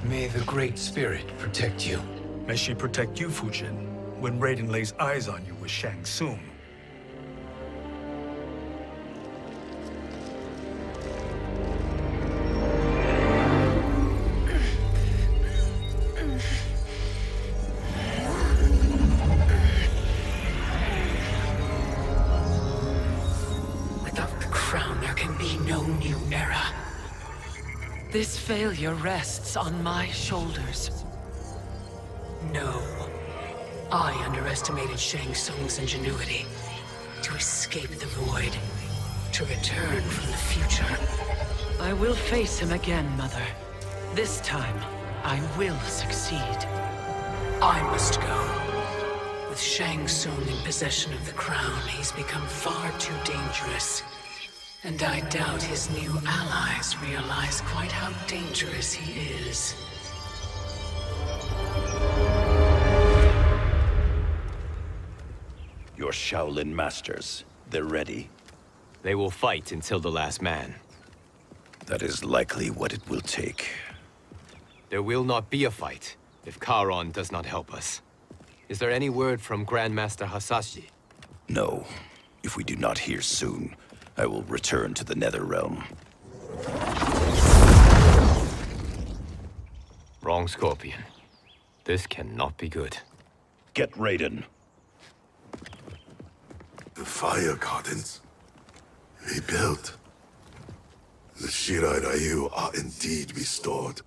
May the Great Spirit protect you. May she protect you, Fujin, when Raiden lays eyes on you with Shang Tsung. This failure rests on my shoulders. No. I underestimated Shang Tsung's ingenuity. To escape the void. To return from the future. I will face him again, Mother. This time, I will succeed. I must go. With Shang Tsung in possession of the crown, he's become far too dangerous. And I doubt his new allies realize quite how dangerous he is. Your Shaolin masters, they're ready. They will fight until the last man. That is likely what it will take. There will not be a fight if Charon does not help us. Is there any word from Grandmaster Hasashi? No. If we do not hear soon, I will return to the Netherrealm. Wrong, Scorpion. This cannot be good. Get Raiden. The fire gardens. Rebuilt. The Shirai Ryu are indeed restored.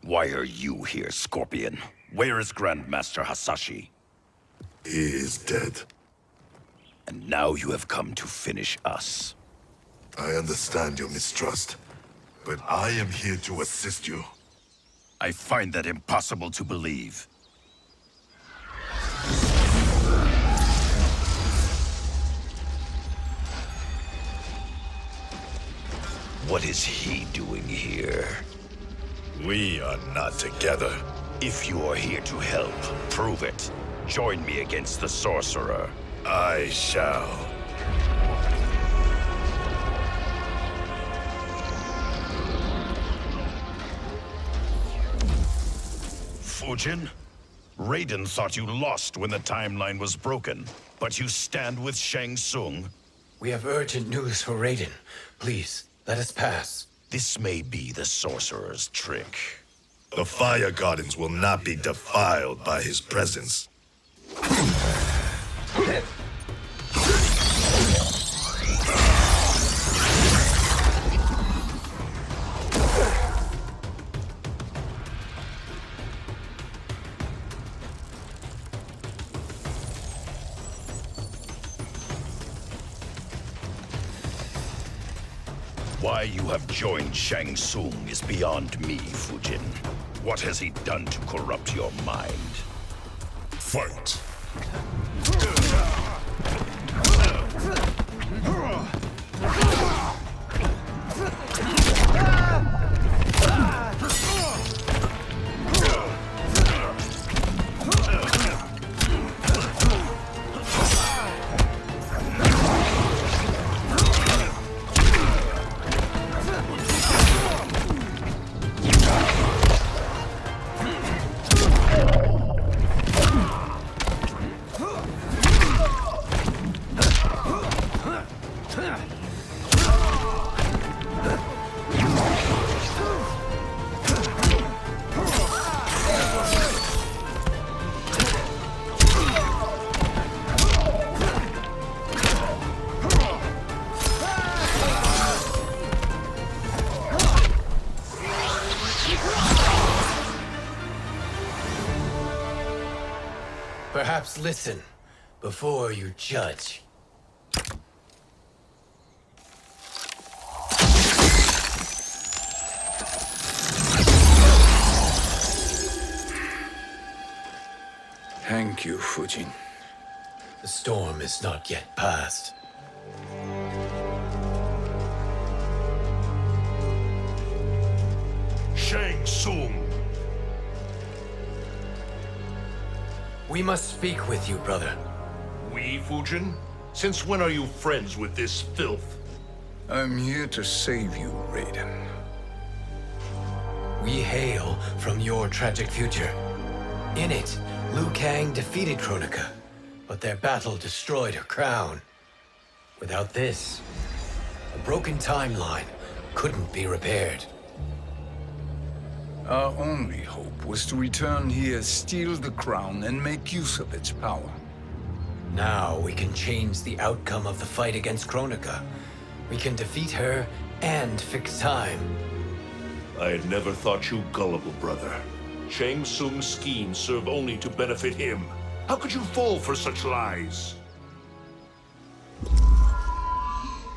Why are you here, Scorpion? Where is Grandmaster Hasashi? He is dead. And now you have come to finish us. I understand your mistrust, but I am here to assist you. I find that impossible to believe. What is he doing here? We are not together. If you are here to help, prove it. Join me against the sorcerer. I shall. Fujin? Raiden thought you lost when the timeline was broken, but you stand with Shang Tsung? We have urgent news for Raiden. Please, let us pass. This may be the sorcerer's trick. The Fire Gardens will not be defiled by his presence. Why you have joined Shang Tsung is beyond me, Fujin. What has he done to corrupt your mind? Fight! Perhaps listen before you judge. Thank you, Fujin. The storm is not yet past. Shang Tsung! We must speak with you, brother. We, Fujin? Since when are you friends with this filth? I'm here to save you, Raiden. We hail from your tragic future. In it, Liu Kang defeated Kronika, but their battle destroyed her crown. Without this, a broken timeline couldn't be repaired. Our only hope was to return here, steal the crown, and make use of its power. Now we can change the outcome of the fight against Kronika. We can defeat her and fix time. I had never thought you gullible, brother. Shang Tsung's schemes serve only to benefit him. How could you fall for such lies?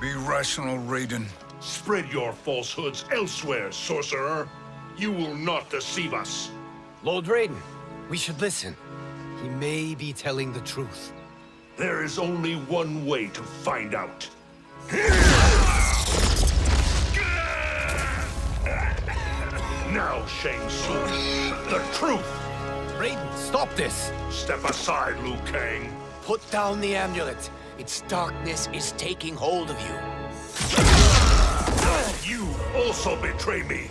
Be rational, Raiden. Spread your falsehoods elsewhere, sorcerer. You will not deceive us. Lord Raiden, we should listen. He may be telling the truth. There is only one way to find out. Now, Shang Tsung, the truth! Raiden, stop this! Step aside, Liu Kang. Put down the amulet. Its darkness is taking hold of you. You also betray me.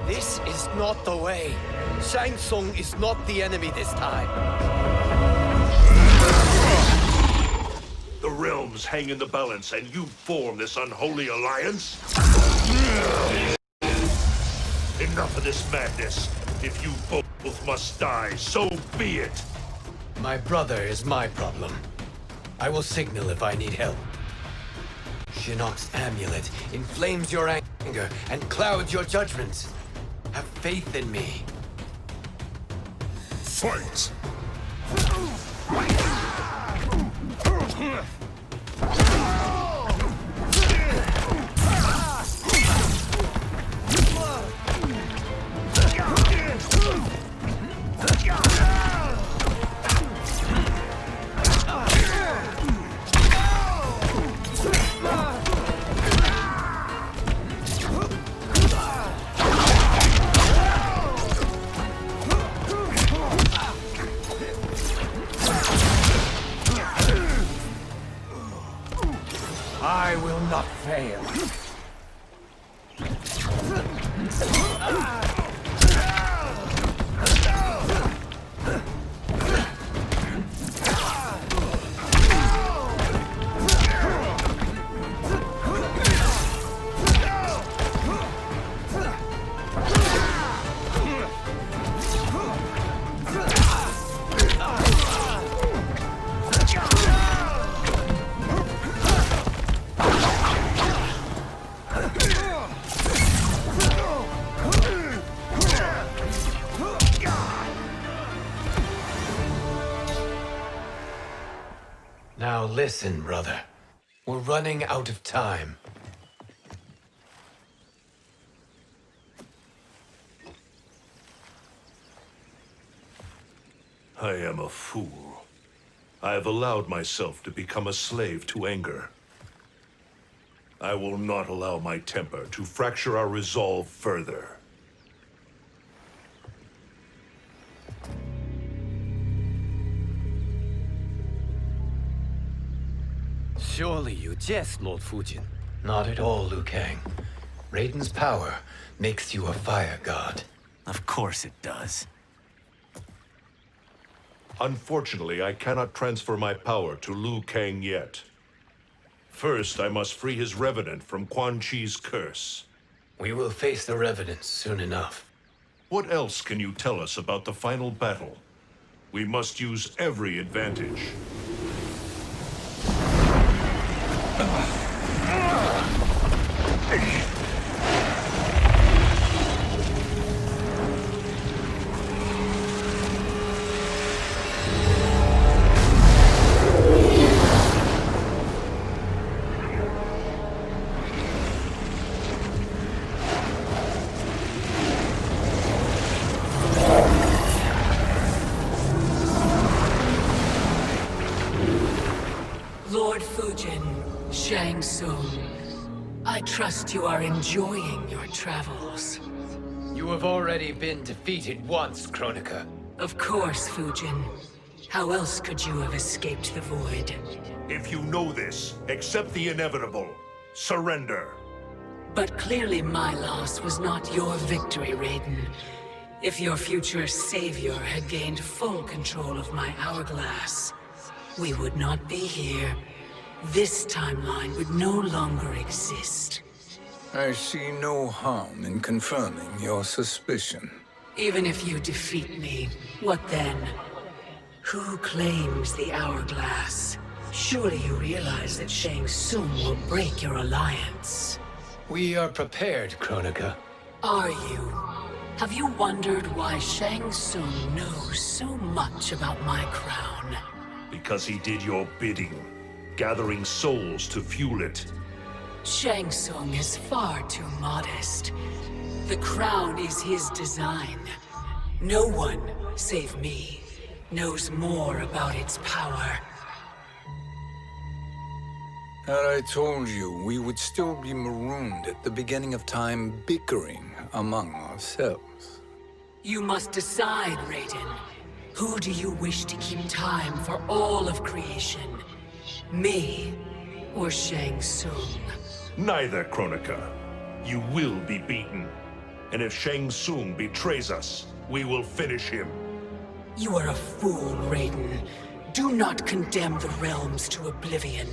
This is not the way. Shang Tsung is not the enemy this time. The realms hang in the balance, and you form this unholy alliance? Enough of this madness. If you both must die, so be it. My brother is my problem. I will signal if I need help. Shinnok's amulet inflames your anger and clouds your judgments. Have faith in me. Fight! listen, brother. We're running out of time. I am a fool. I have allowed myself to become a slave to anger. I will not allow my temper to fracture our resolve further. Surely you jest, Lord Fujin. Not at all, Liu Kang. Raiden's power makes you a fire god. Of course it does. Unfortunately, I cannot transfer my power to Liu Kang yet. First, I must free his Revenant from Quan Chi's curse. We will face the Revenants soon enough. What else can you tell us about the final battle? We must use every advantage. Lord Fujin, Shang Tsung, I trust you are enjoying your travels. You have already been defeated once, Kronika. Of course, Fujin. How else could you have escaped the void? If you know this, accept the inevitable. Surrender. But clearly my loss was not your victory, Raiden. If your future savior had gained full control of my hourglass, we would not be here. This timeline would no longer exist. I see no harm in confirming your suspicion. Even if you defeat me, what then? Who claims the hourglass? Surely you realize that Shang Tsung will break your alliance. We are prepared, Kronika. Are you? Have you wondered why Shang Tsung knows so much about my crown? Because he did your bidding, gathering souls to fuel it. Shang Tsung is far too modest. The crown is his design. No one, save me, knows more about its power. Had I told you, we would still be marooned at the beginning of time, bickering among ourselves. You must decide, Raiden. Who do you wish to keep time for all of creation? Me or Shang Tsung? Neither, Kronika. You will be beaten. And if Shang Tsung betrays us, we will finish him. You are a fool, Raiden. Do not condemn the realms to oblivion.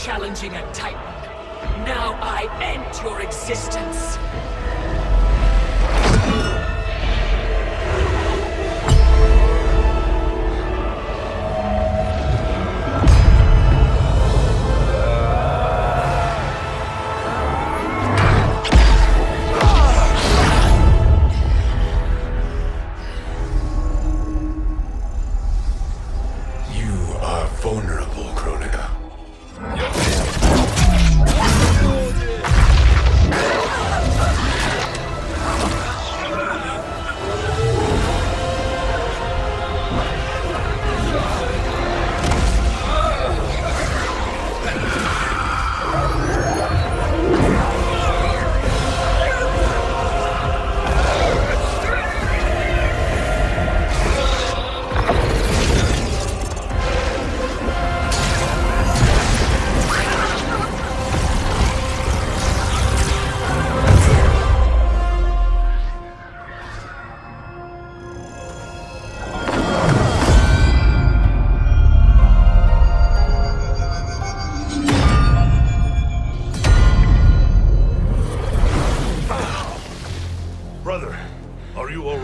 Challenging a Titan. Now I end your existence. You are vulnerable, Kronika.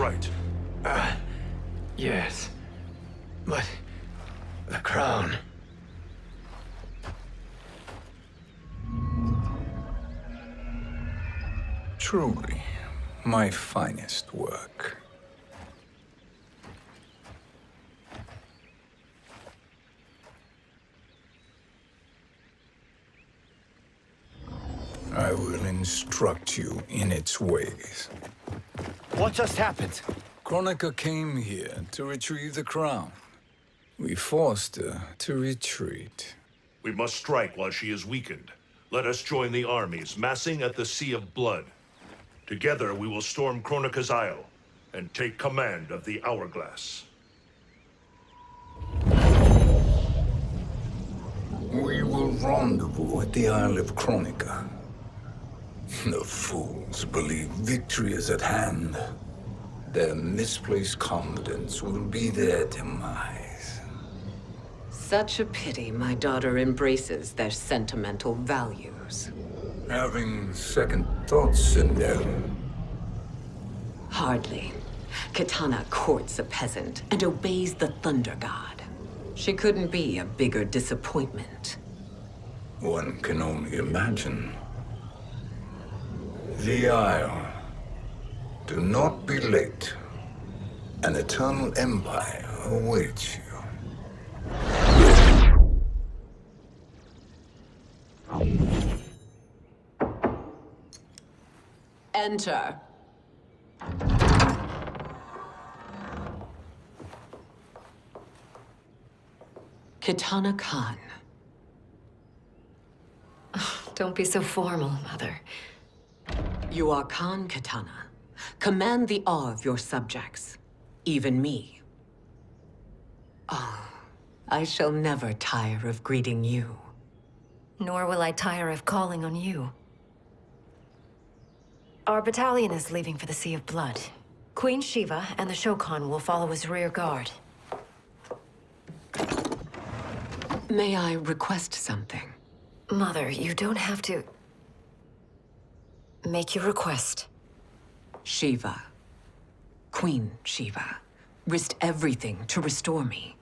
right. Yes. But the crown. Truly, my finest work. I will instruct you in its ways. What just happened? Kronika came here to retrieve the crown. We forced her to retreat. We must strike while she is weakened. Let us join the armies massing at the Sea of Blood. Together we will storm Kronika's Isle and take command of the Hourglass. We will rendezvous at the Isle of Kronika. The fools believe victory is at hand. Their misplaced confidence will be their demise. Such a pity my daughter embraces their sentimental values. Having second thoughts, Sindel. Hardly. Kitana courts a peasant and obeys the Thunder God. She couldn't be a bigger disappointment. One can only imagine. The Isle. Do not be late. An eternal empire awaits you. Enter. Kitana Khan. Don't be so formal, Mother. You are Khan Kitana. Command the awe of your subjects, even me. Oh, I shall never tire of greeting you. Nor will I tire of calling on you. Our battalion is leaving for the Sea of Blood. Queen Shiva and the Shokan will follow as rear guard. May I request something? Mother, you don't have to... make your request. Shiva, Queen Shiva, risked everything to restore me.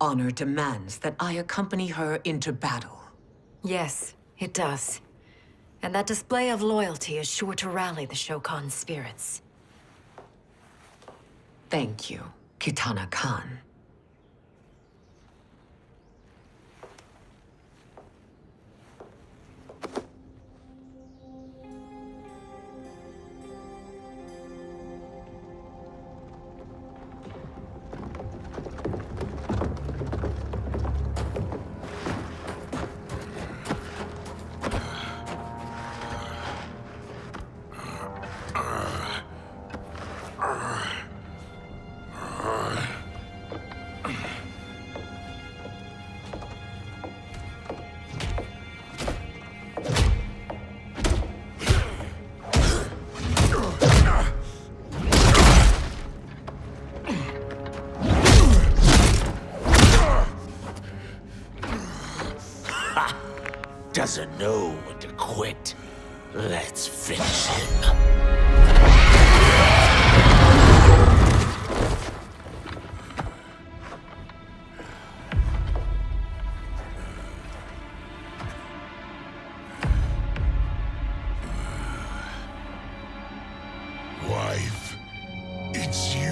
Honor demands that I accompany her into battle. Yes, it does. And that display of loyalty is sure to rally the Shokan's spirits. Thank you, Kitana Khan. Doesn't know when to quit. Let's finish him. Wife, it's you.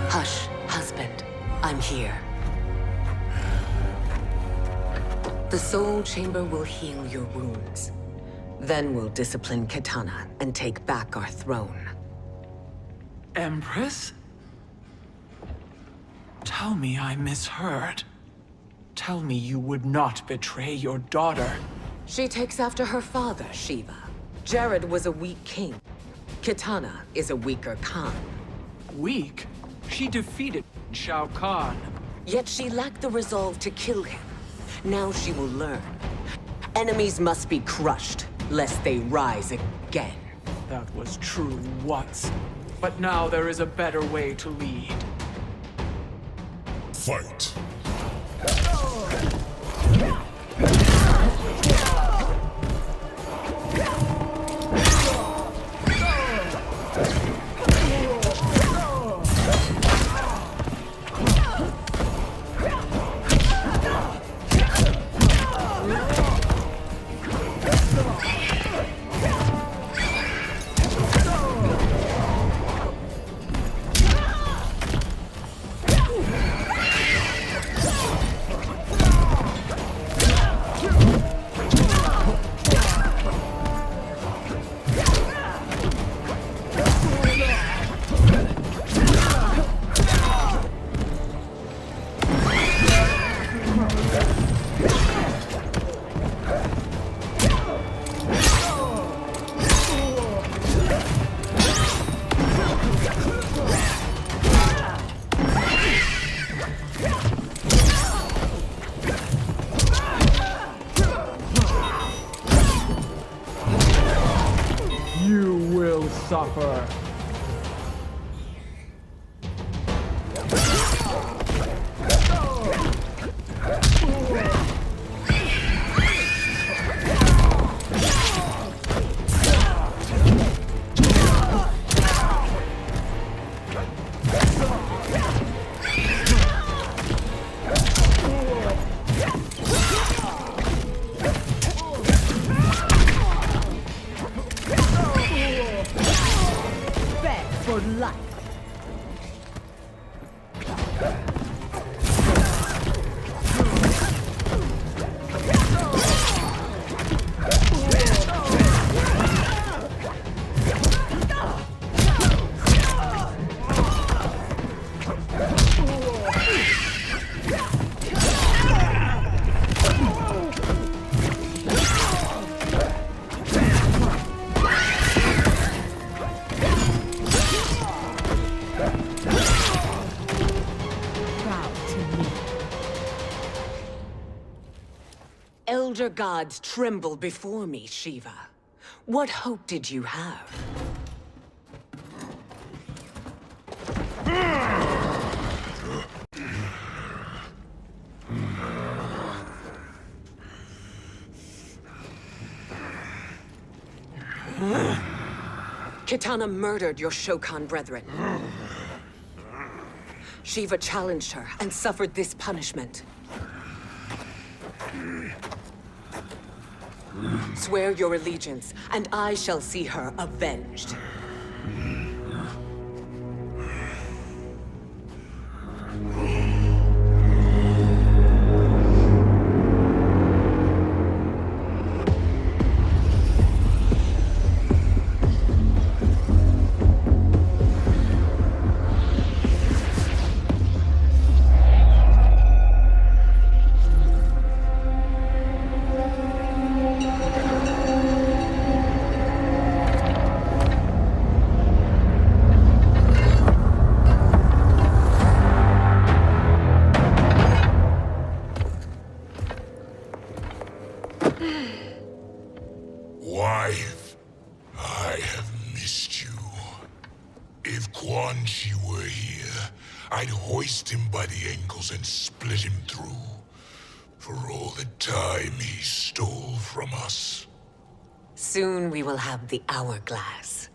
Hush, husband. I'm here. The Soul Chamber will heal your wounds. Then we'll discipline Kitana and take back our throne. Empress? Tell me I misheard. Tell me you would not betray your daughter. She takes after her father, Shiva. Jared was a weak king. Kitana is a weaker Khan. Weak? She defeated Shao Kahn. Yet she lacked the resolve to kill him. Now she will learn. Enemies must be crushed, lest they rise again. That was true once. But now there is a better way to lead. Fight. suffer. Elder gods tremble before me, Shiva. What hope did you have? Kitana murdered your Shokan brethren. Shiva challenged her and suffered this punishment. Swear your allegiance, and I shall see her avenged. Wife, I have missed you. If Quan Chi were here, I'd hoist him by the ankles and split him through. For all the time he stole from us. Soon we will have the hourglass.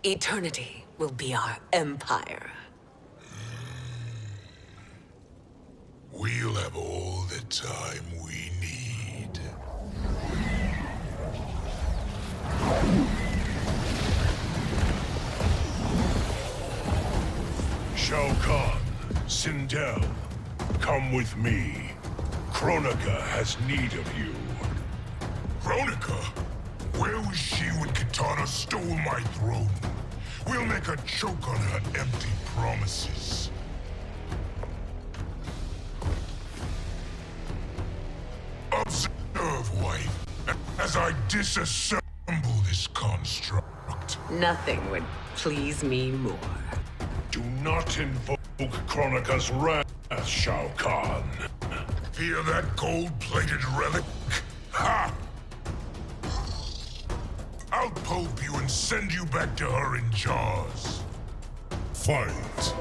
Eternity will be our empire. We'll have all the time we need. Shao Kahn, Sindel, come with me. Kronika has need of you. Kronika? Where was she when Kitana stole my throne? We'll make her choke on her empty promises. Observe, wife, as I disassemble this construct. Nothing would please me more. Do not invoke Kronika's wrath, Shao Kahn. Fear that gold-plated relic? Ha! I'll pulp you and send you back to her in jars. Fight.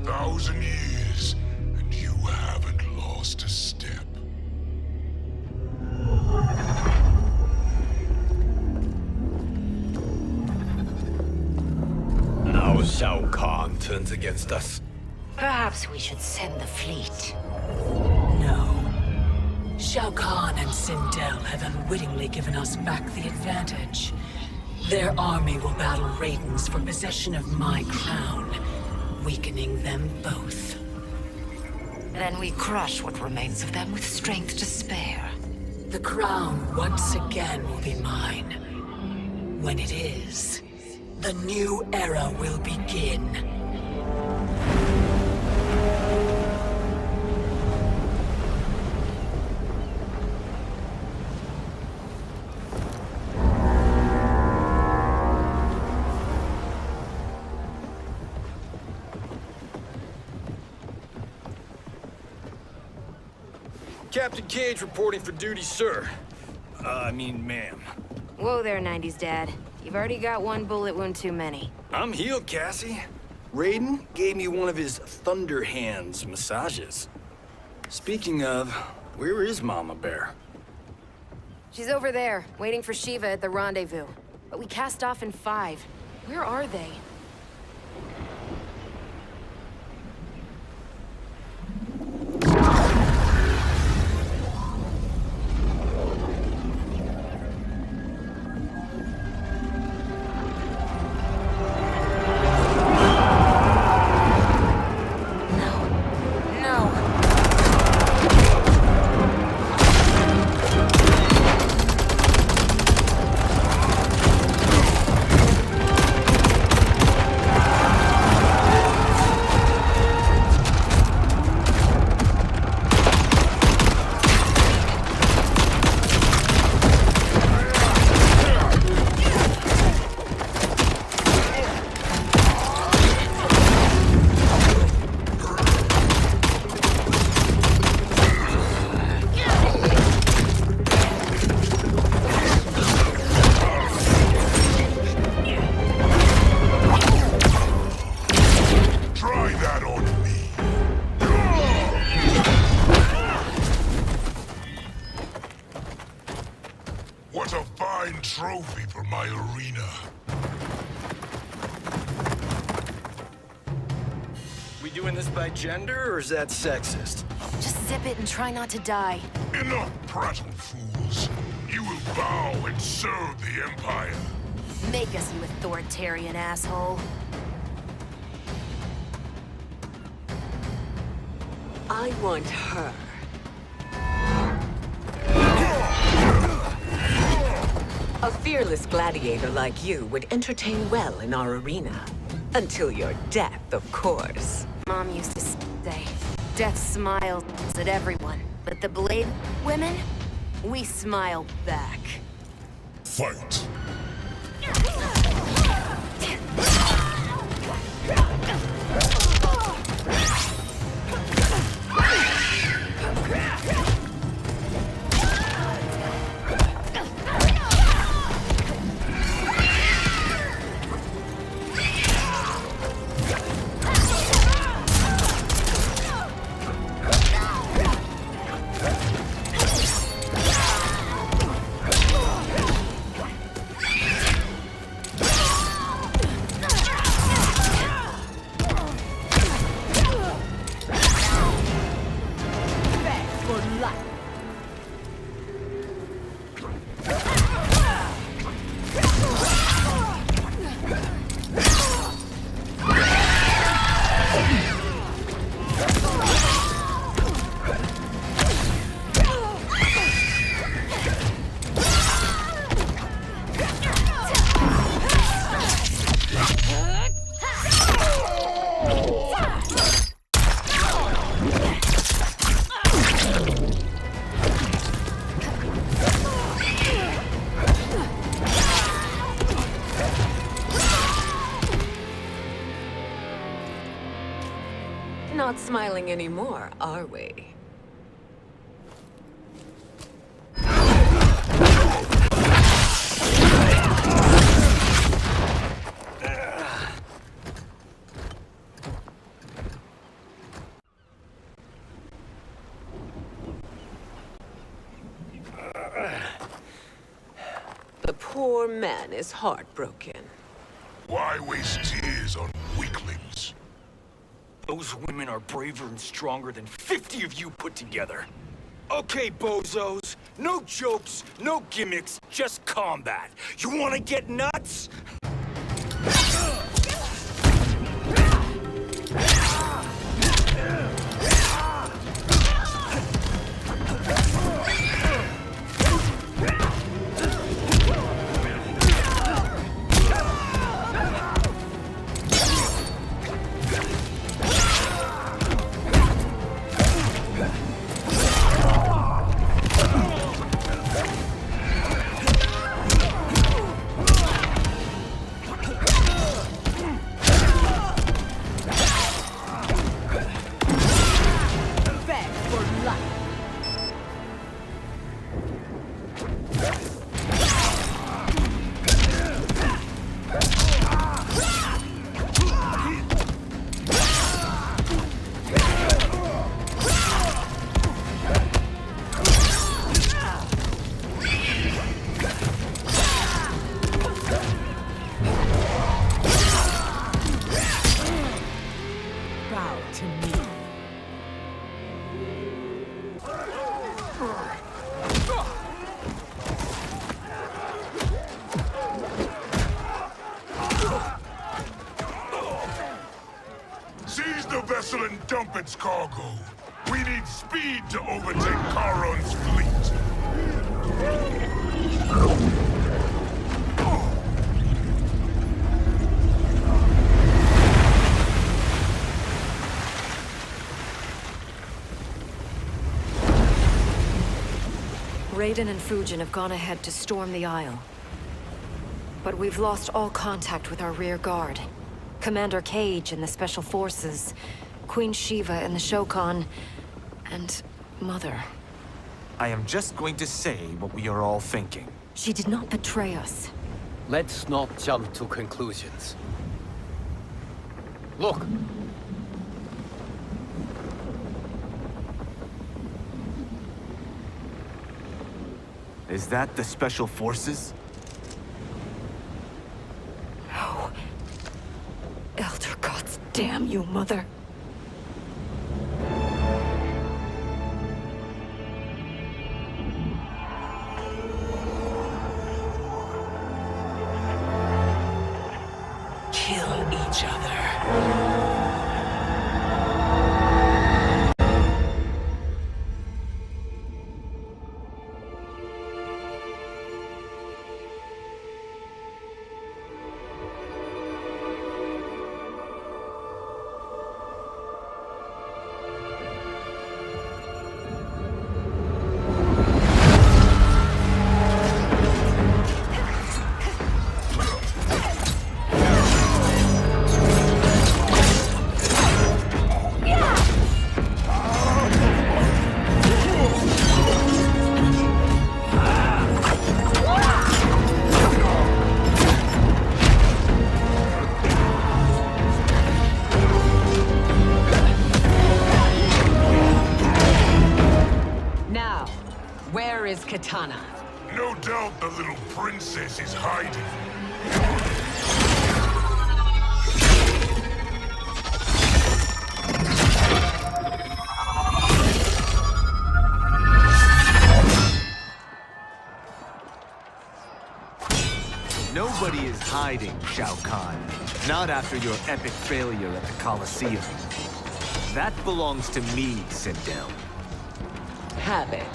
1,000 years, and you haven't lost a step. Now Shao Kahn turns against us. Perhaps we should send the fleet. No. Shao Kahn and Sindel have unwittingly given us back the advantage. Their army will battle Raidens for possession of my crown, weakening them both. Then we crush what remains of them with strength to spare. The crown once again will be mine. When it is, the new era will begin. Captain Cage reporting for duty, sir. Ma'am. Whoa there, 90s dad. You've already got one bullet wound too many. I'm healed, Cassie. Raiden gave me one of his Thunder Hands massages. Speaking of, where is Mama Bear? She's over there, waiting for Shiva at the rendezvous. But we cast off in 5. Where are they? What a fine trophy for my arena. We doing this by gender, or is that sexist? Just sip it and try not to die. Enough prattle, fools. You will bow and serve the Empire. Make us, you authoritarian asshole. I want her. A fearless gladiator like you would entertain well in our arena. Until your death, of course. Mom used to say, death smiles at everyone, but the Blade women, we smile back. Fight. Not smiling anymore, are we? poor man is heartbroken. Why waste tears on weaklings? Those women are braver and stronger than 50 of you put together. Okay, bozos. No jokes, no gimmicks, just combat. You wanna get nuts? Seize the vessel and dump its cargo. We need speed to overtake Charon's fleet. Raiden and Fujin have gone ahead to storm the Isle. But we've lost all contact with our rear guard. Commander Cage and the Special Forces, Queen Shiva and the Shokan, and Mother. I am just going to say what we are all thinking. She did not betray us. Let's not jump to conclusions. Look! Is that the Special Forces? No. Elder gods, damn you, Mother. Kill each other. Katana. No doubt the little princess is hiding. Nobody is hiding, Shao Kahn. Not after your epic failure at the Colosseum. That belongs to me, Sindel. Have it.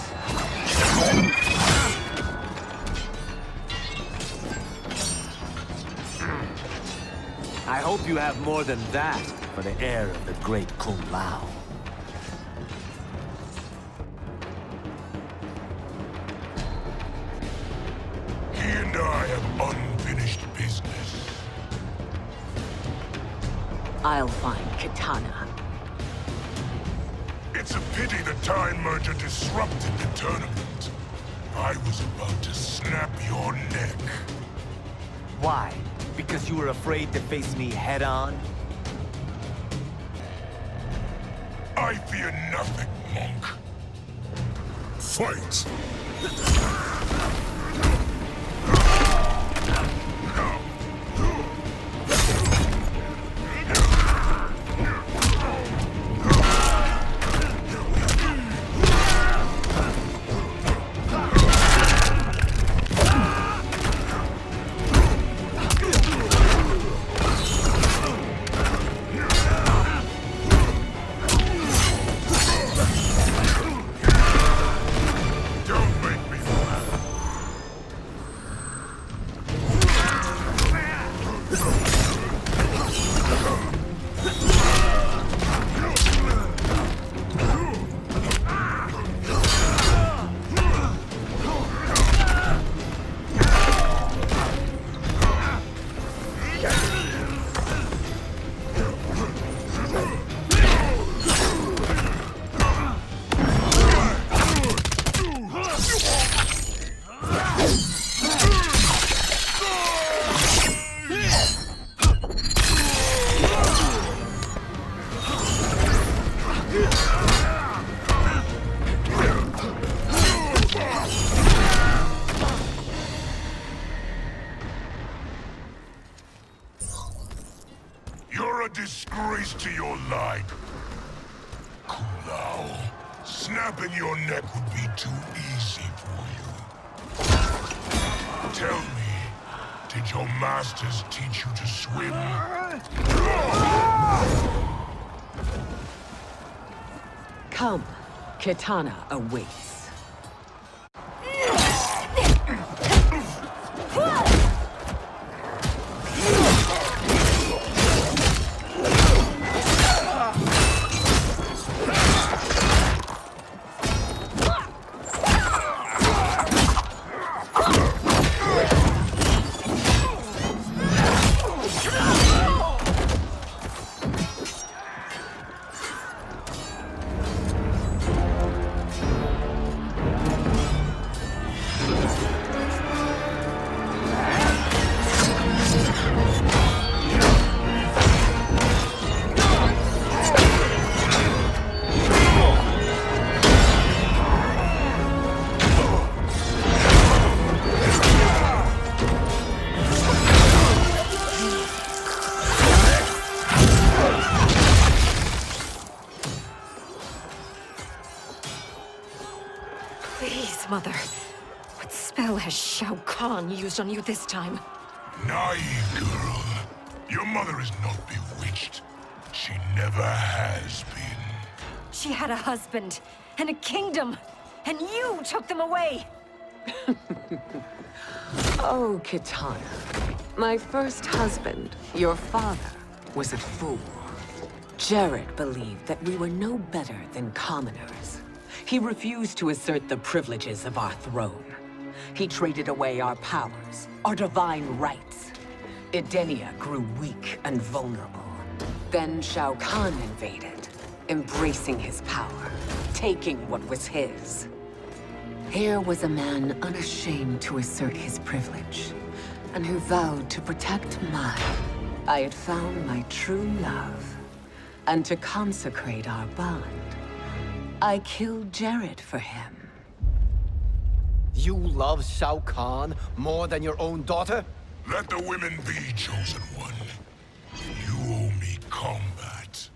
I hope you have more than that for the heir of the great Kung Lao. He and I have unfinished business. I'll find Katana. It's a pity the Time Merger disrupted the tournament. I was about to snap your neck. Why? Because you were afraid to face me head-on? I fear nothing, monk. Fight! a disgrace to your line. Kulao, snapping your neck would be too easy for you. Tell me, did your masters teach you to swim? Come, Kitana awaits. Please, Mother. What spell has Shao Kahn used on you this time? Naive girl. Your mother is not bewitched. She never has been. She had a husband and a kingdom, and you took them away! Oh, Kitana. My first husband, your father, was a fool. Jared believed that we were no better than commoners. He refused to assert the privileges of our throne. He traded away our powers, our divine rights. Edenia grew weak and vulnerable. Then Shao Kahn invaded, embracing his power, taking what was his. Here was a man unashamed to assert his privilege, and who vowed to protect mine. I had found my true love, and to consecrate our bond, I killed Jared for him. You love Shao Kahn more than your own daughter? Let the women be, chosen one. You owe me combat.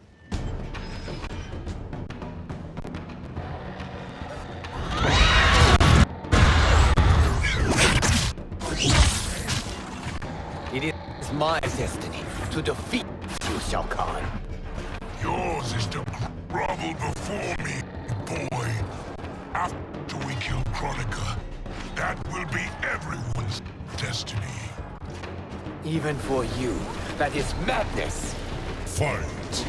It is my destiny to defeat you, Shao Kahn. Yours is to grovel before me, boy. After we kill Kronika, that will be everyone's destiny. Even for you, that is madness. Fight.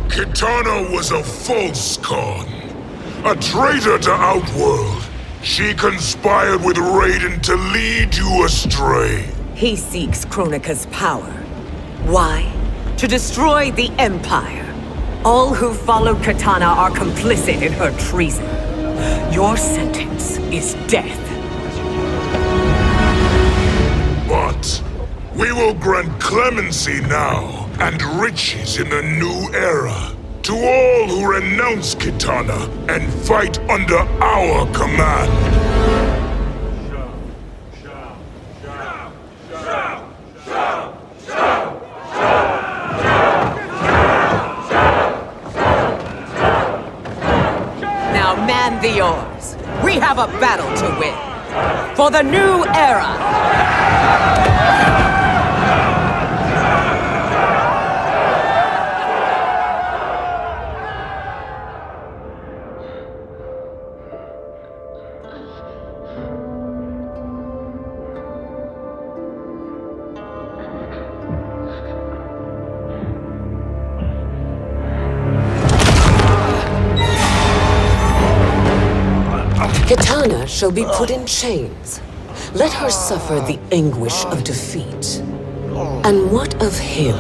Kitana was a false Khan, a traitor to Outworld. She conspired with Raiden to lead you astray. He seeks Kronika's power. Why? To destroy the Empire. All who followed Katana are complicit in her treason. Your sentence is death. But we will grant clemency now and riches in the new era to all who renounce Katana and fight under our command. Now man the oars. We have a battle to win. For the new era! Katana shall be put in chains. Let her suffer the anguish of defeat. And what of him?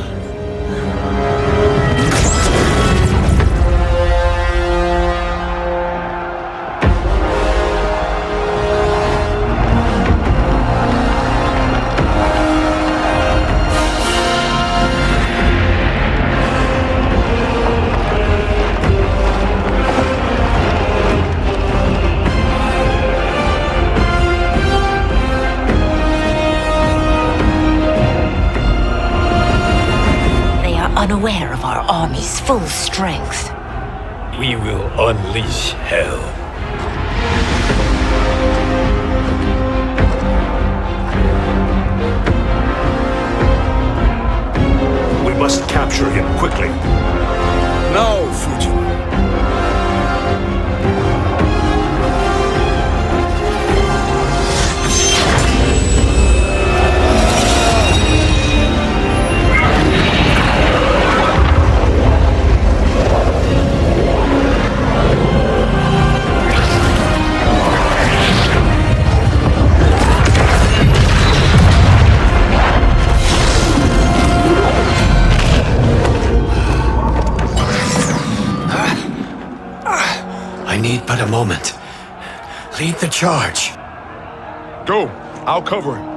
Unaware of our army's full strength. We will unleash hell. We must capture him quickly. Now, Fujin. I need but a moment. Lead the charge. Go. I'll cover him.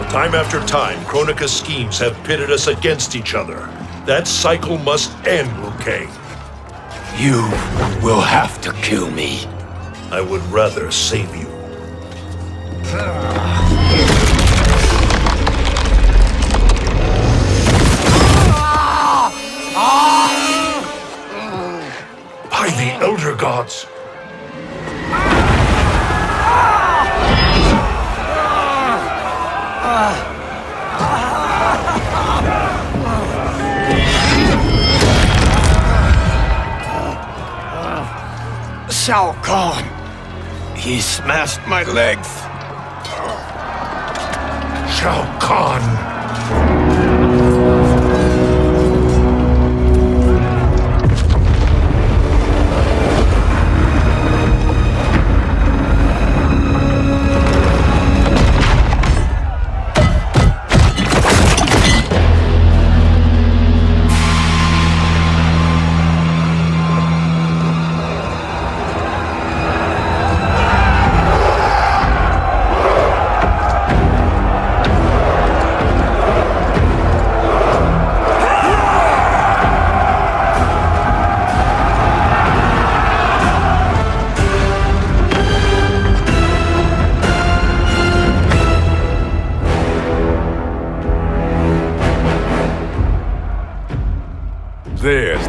Time after time, Kronika's schemes have pitted us against each other. That cycle must end, Liu Kang. You will have to kill me. I would rather save you. By the Elder Gods! Shao Kahn! He smashed my legs! Shao Kahn!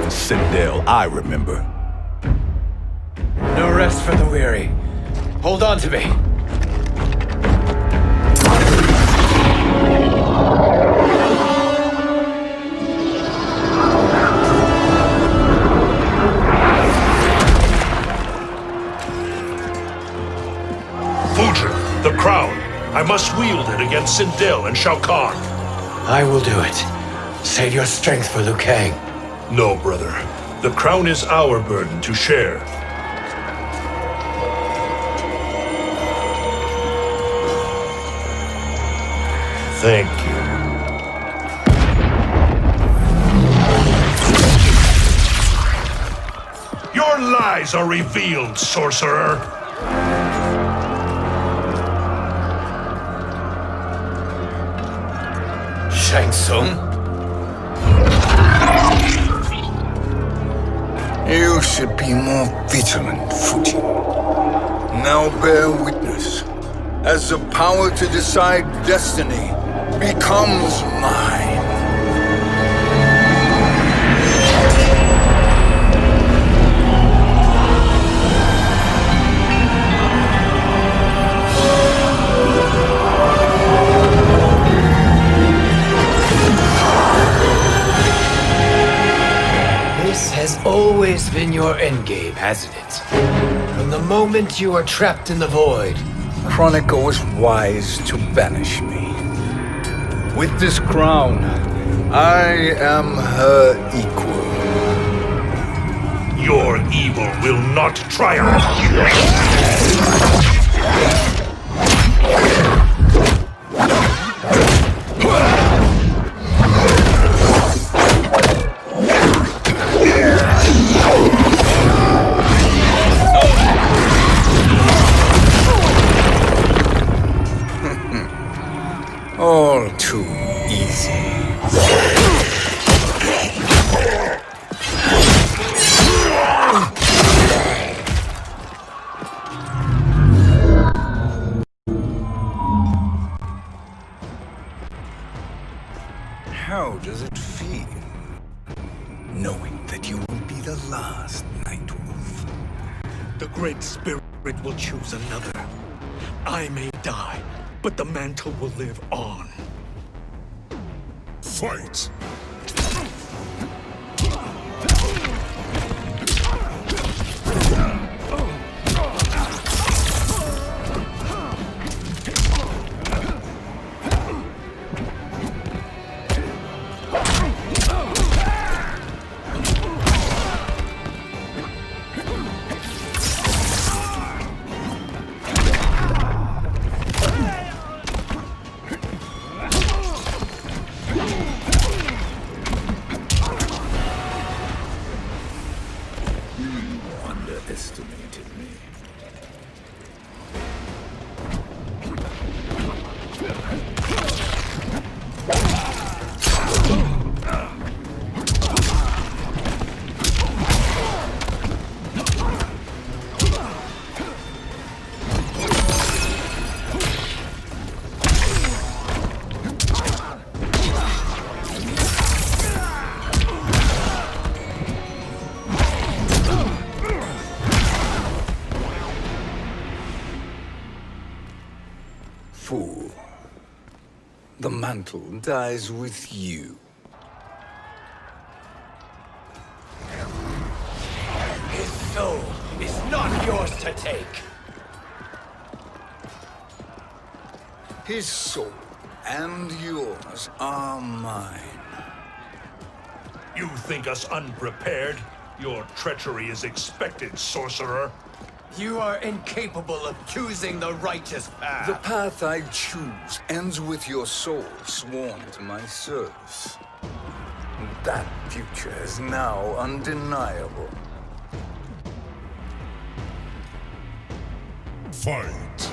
and Sindel I remember. No rest for the weary. Hold on to me. Fujin, the crown. I must wield it against Sindel and Shao Kahn. I will do it. Save your strength for Liu Kang. No, brother. The crown is our burden to share. Thank you. Your lies are revealed, sorcerer. Shang Tsung? You should be more vigilant, Fujin. Now bear witness, as the power to decide destiny becomes mine. This has always been your endgame, hasn't it? From the moment you were trapped in the void. Kronika was wise to banish me. With this crown, I am her equal. Your evil will not triumph. All too easy. How does it feel, knowing that you will be the last Nightwolf? The Great Spirit will choose another. I may die, but the mantle will live on. Fight! Underestimated me. Fool. The mantle dies with you. His soul is not yours to take. His soul and yours are mine. You think us unprepared? Your treachery is expected, sorcerer. You are incapable of choosing the righteous path. The path I choose ends with your soul sworn to my service. That future is now undeniable. Fight!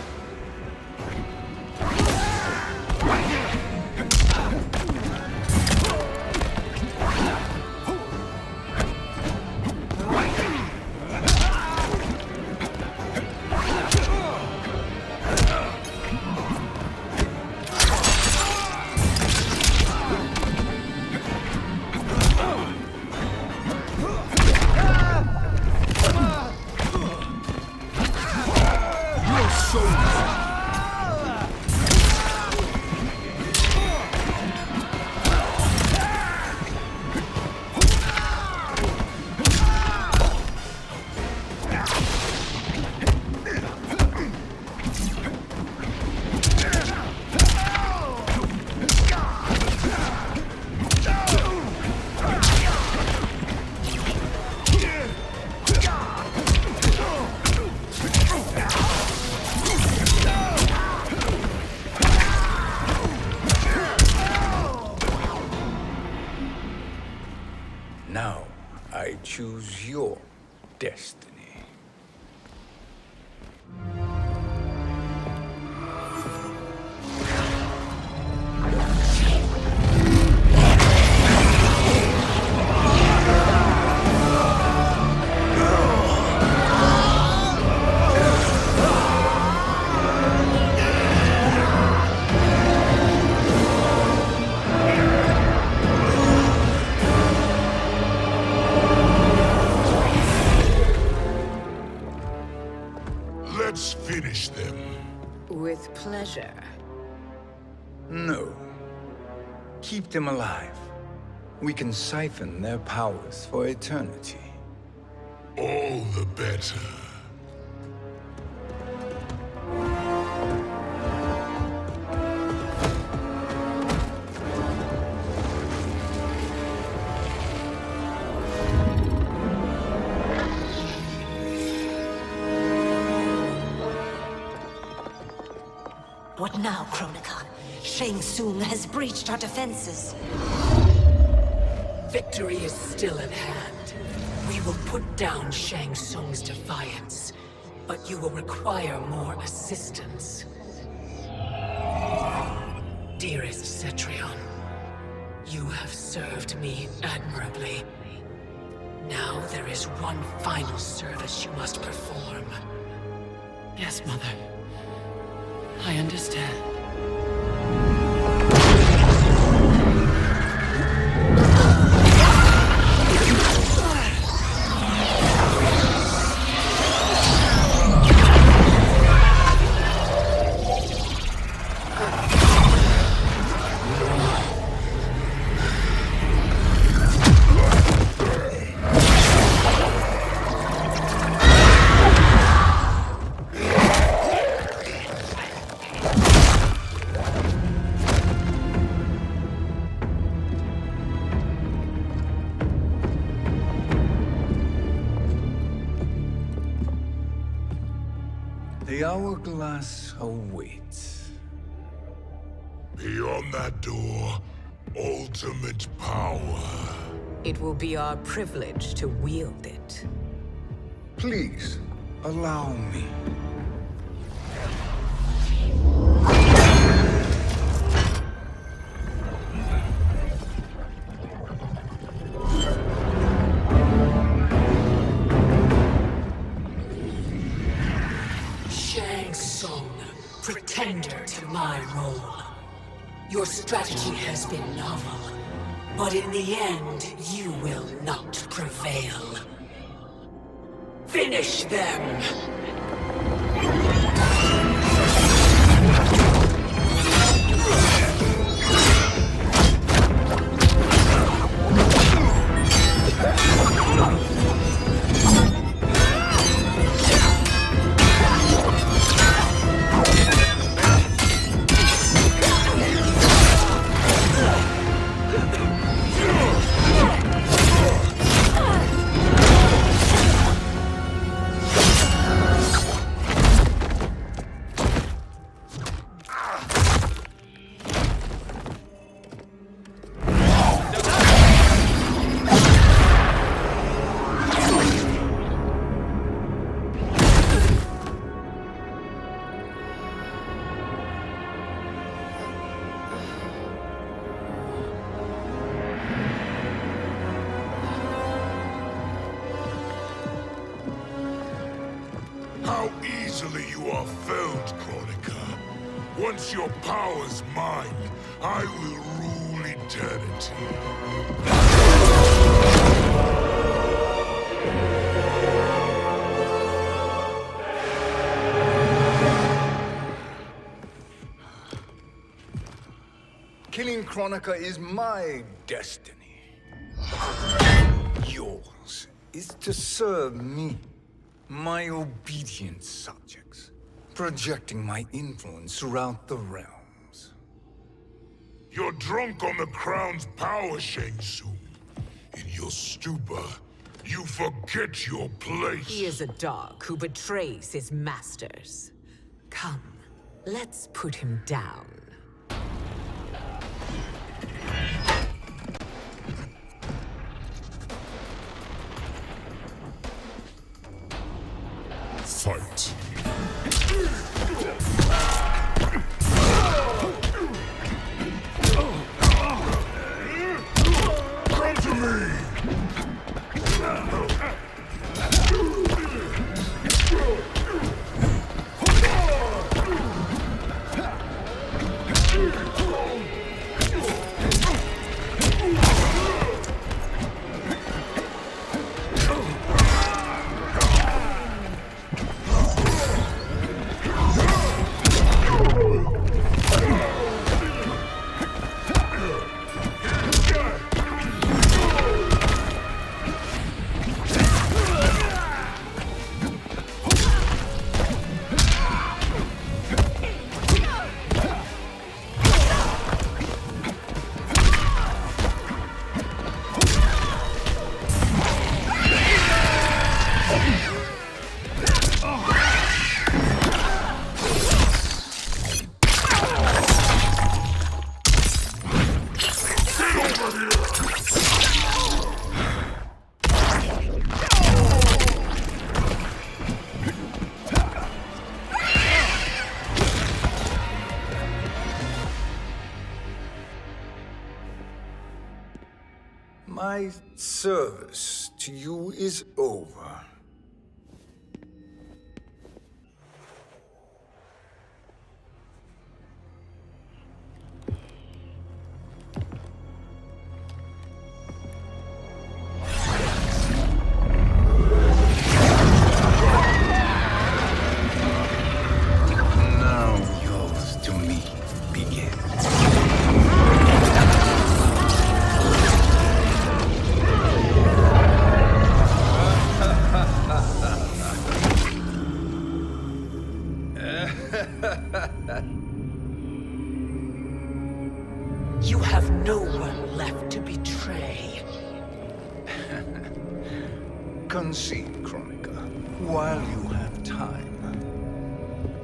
choose your destiny. Let's finish them. With pleasure. No. Keep them alive. We can siphon their powers for eternity. All the better. What now, Kronika? Shang Tsung has breached our defenses. Victory is still at hand. We will put down Shang Tsung's defiance, but you will require more assistance. Dearest Cetrion, you have served me admirably. Now there is one final service you must perform. Yes, Mother. I understand. The hourglass awaits. Beyond that door, ultimate power. It will be our privilege to wield it. Please, allow me. Shang Tsung, pretender to my role. Your strategy has been novel, but in the end, you will not prevail. Finish them! How easily you are felled, Kronika. Once your power's mine, I will rule eternity. Killing Kronika is my destiny. Yours is to serve me, my obedient subjects, projecting my influence throughout the realms. You're drunk on the crown's power, Shang Tsung. In your stupor, you forget your place. He is a dog who betrays his masters. Come, let's put him down. My service to you is over. Now yours to me begins. You have no one left to betray. Concede, Kronika, while you have time.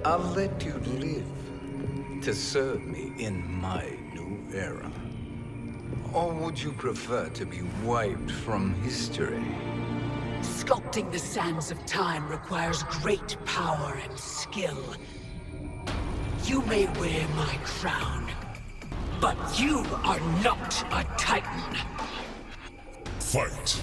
I'll let you live to serve me in my new era. Or would you prefer to be wiped from history? Sculpting the sands of time requires great power and skill. You may wear my crown, but you are not a Titan. Fight!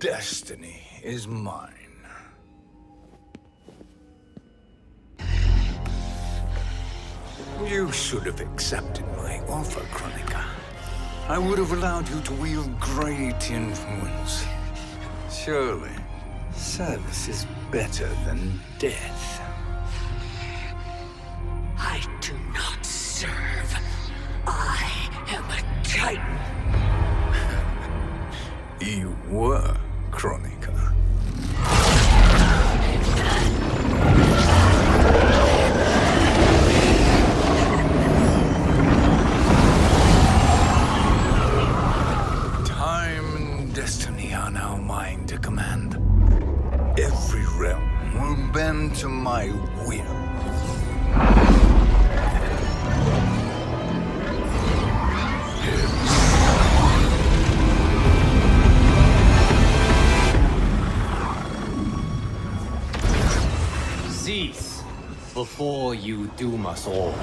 Destiny is mine. You should have accepted my offer, Kronika. I would have allowed you to wield great influence. Surely, service is better than death. I do not serve. I am a Titan. You were, Kronika. Time and destiny are now mine to command. Every realm will bend to my will. Cease before you doom us all.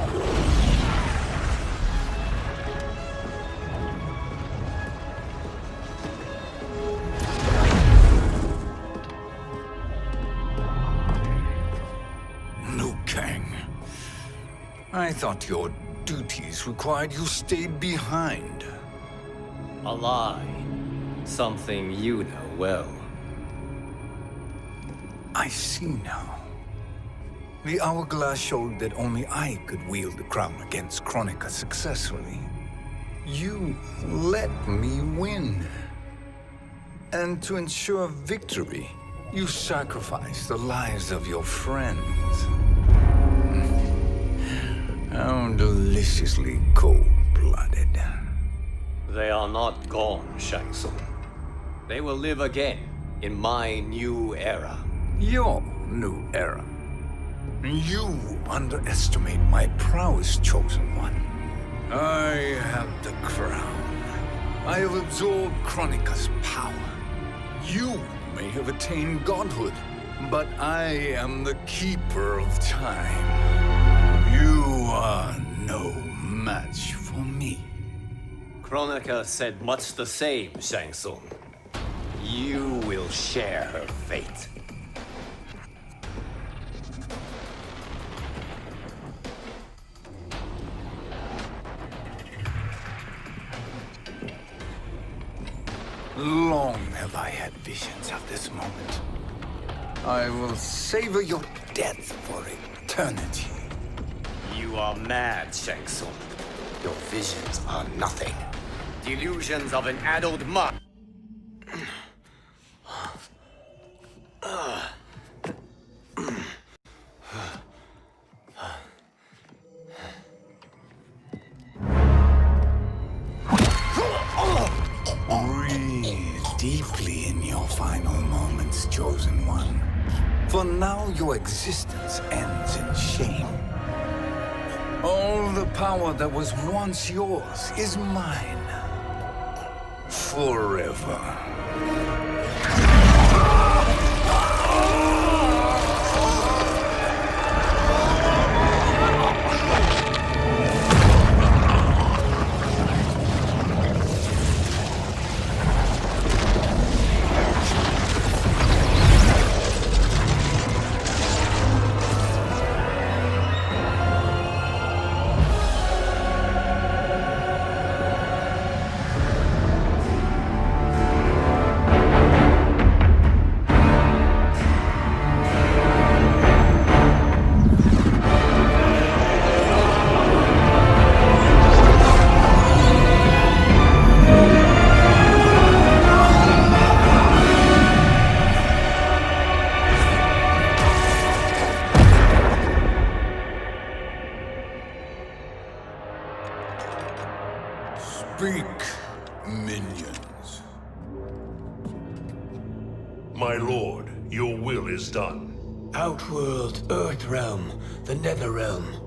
Liu Kang. I thought your duties required you stayed behind. A lie. Something you know well. I see now. The hourglass showed that only I could wield the crown against Kronika successfully. You let me win. And to ensure victory, you sacrificed the lives of your friends. How deliciously cold-blooded. They are not gone, Shang Tsung. They will live again in my new era. Your new era. You underestimate my prowess, Chosen One. I have the crown. I have absorbed Kronika's power. You may have attained godhood, but I am the keeper of time. You are no match for me. Kronika said much the same, Shang Tsung. You will share her fate. Long have I had visions of this moment. I will savor your death for eternity. You are mad, Shang Tsung. Your visions are nothing. Delusions of an addled mind. Breathe deeply in your final moments, Chosen One. For now your existence ends in shame. All the power that was once yours is mine. Forever. Speak, minions. My lord, your will is done. Outworld, Earthrealm, the Netherrealm.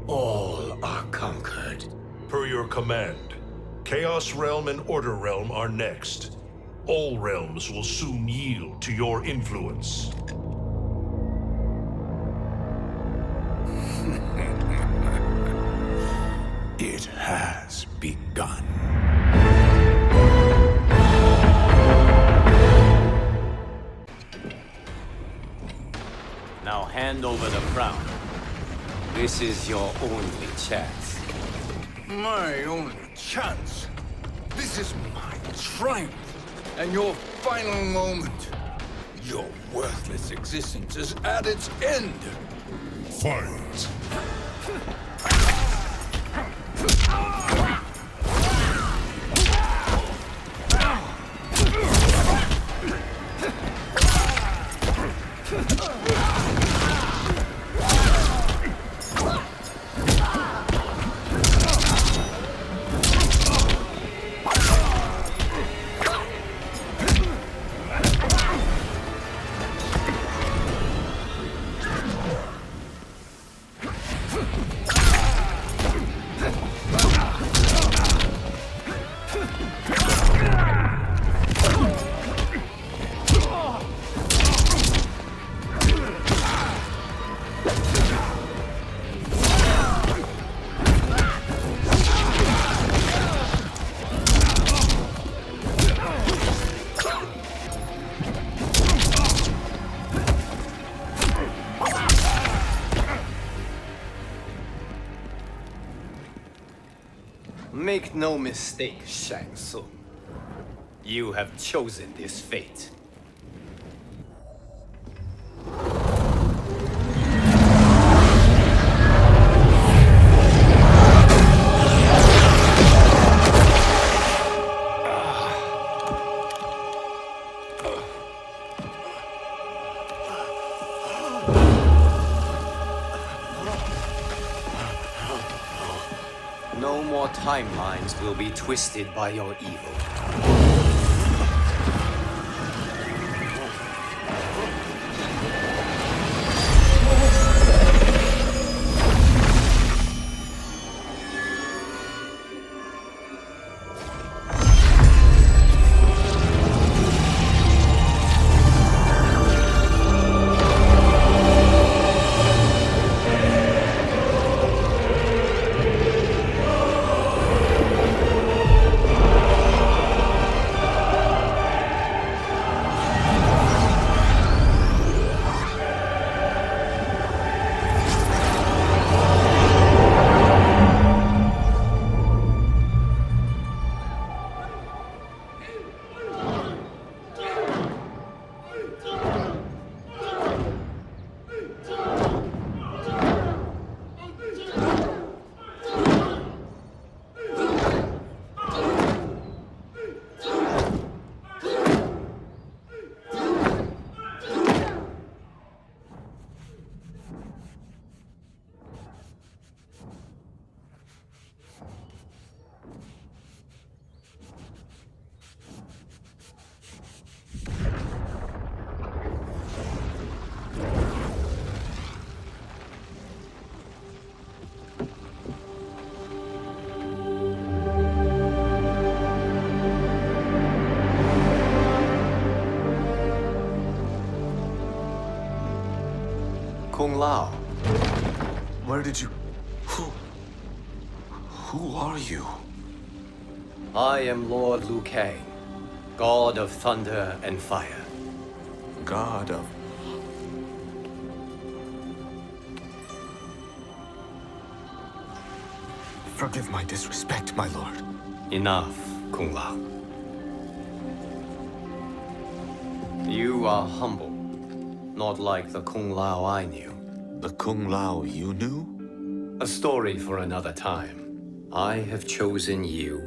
All are conquered. Per your command, Chaos Realm and Order Realm are next. All realms will soon yield to your influence. It has begun. Now hand over the crown. This is your only chance. My only chance? This is my triumph, and your final moment. Your worthless existence is at its end. Fight! Make no mistake, Shang Tsung. You have chosen this fate. No more timelines will be twisted by your evil. Kung Lao. Where did you... Who are you? I am Lord Liu Kang, God of Thunder and Fire. God of... Forgive my disrespect, my lord. Enough, Kung Lao. You are humble, not like the Kung Lao I knew. The Kung Lao you knew? A story for another time. I have chosen you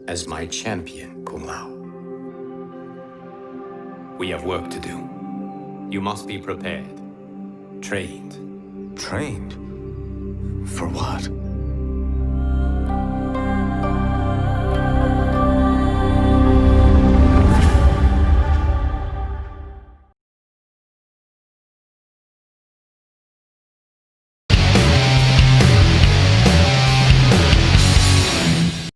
as my champion, Kung Lao. We have work to do. You must be prepared. Trained. Trained? For what?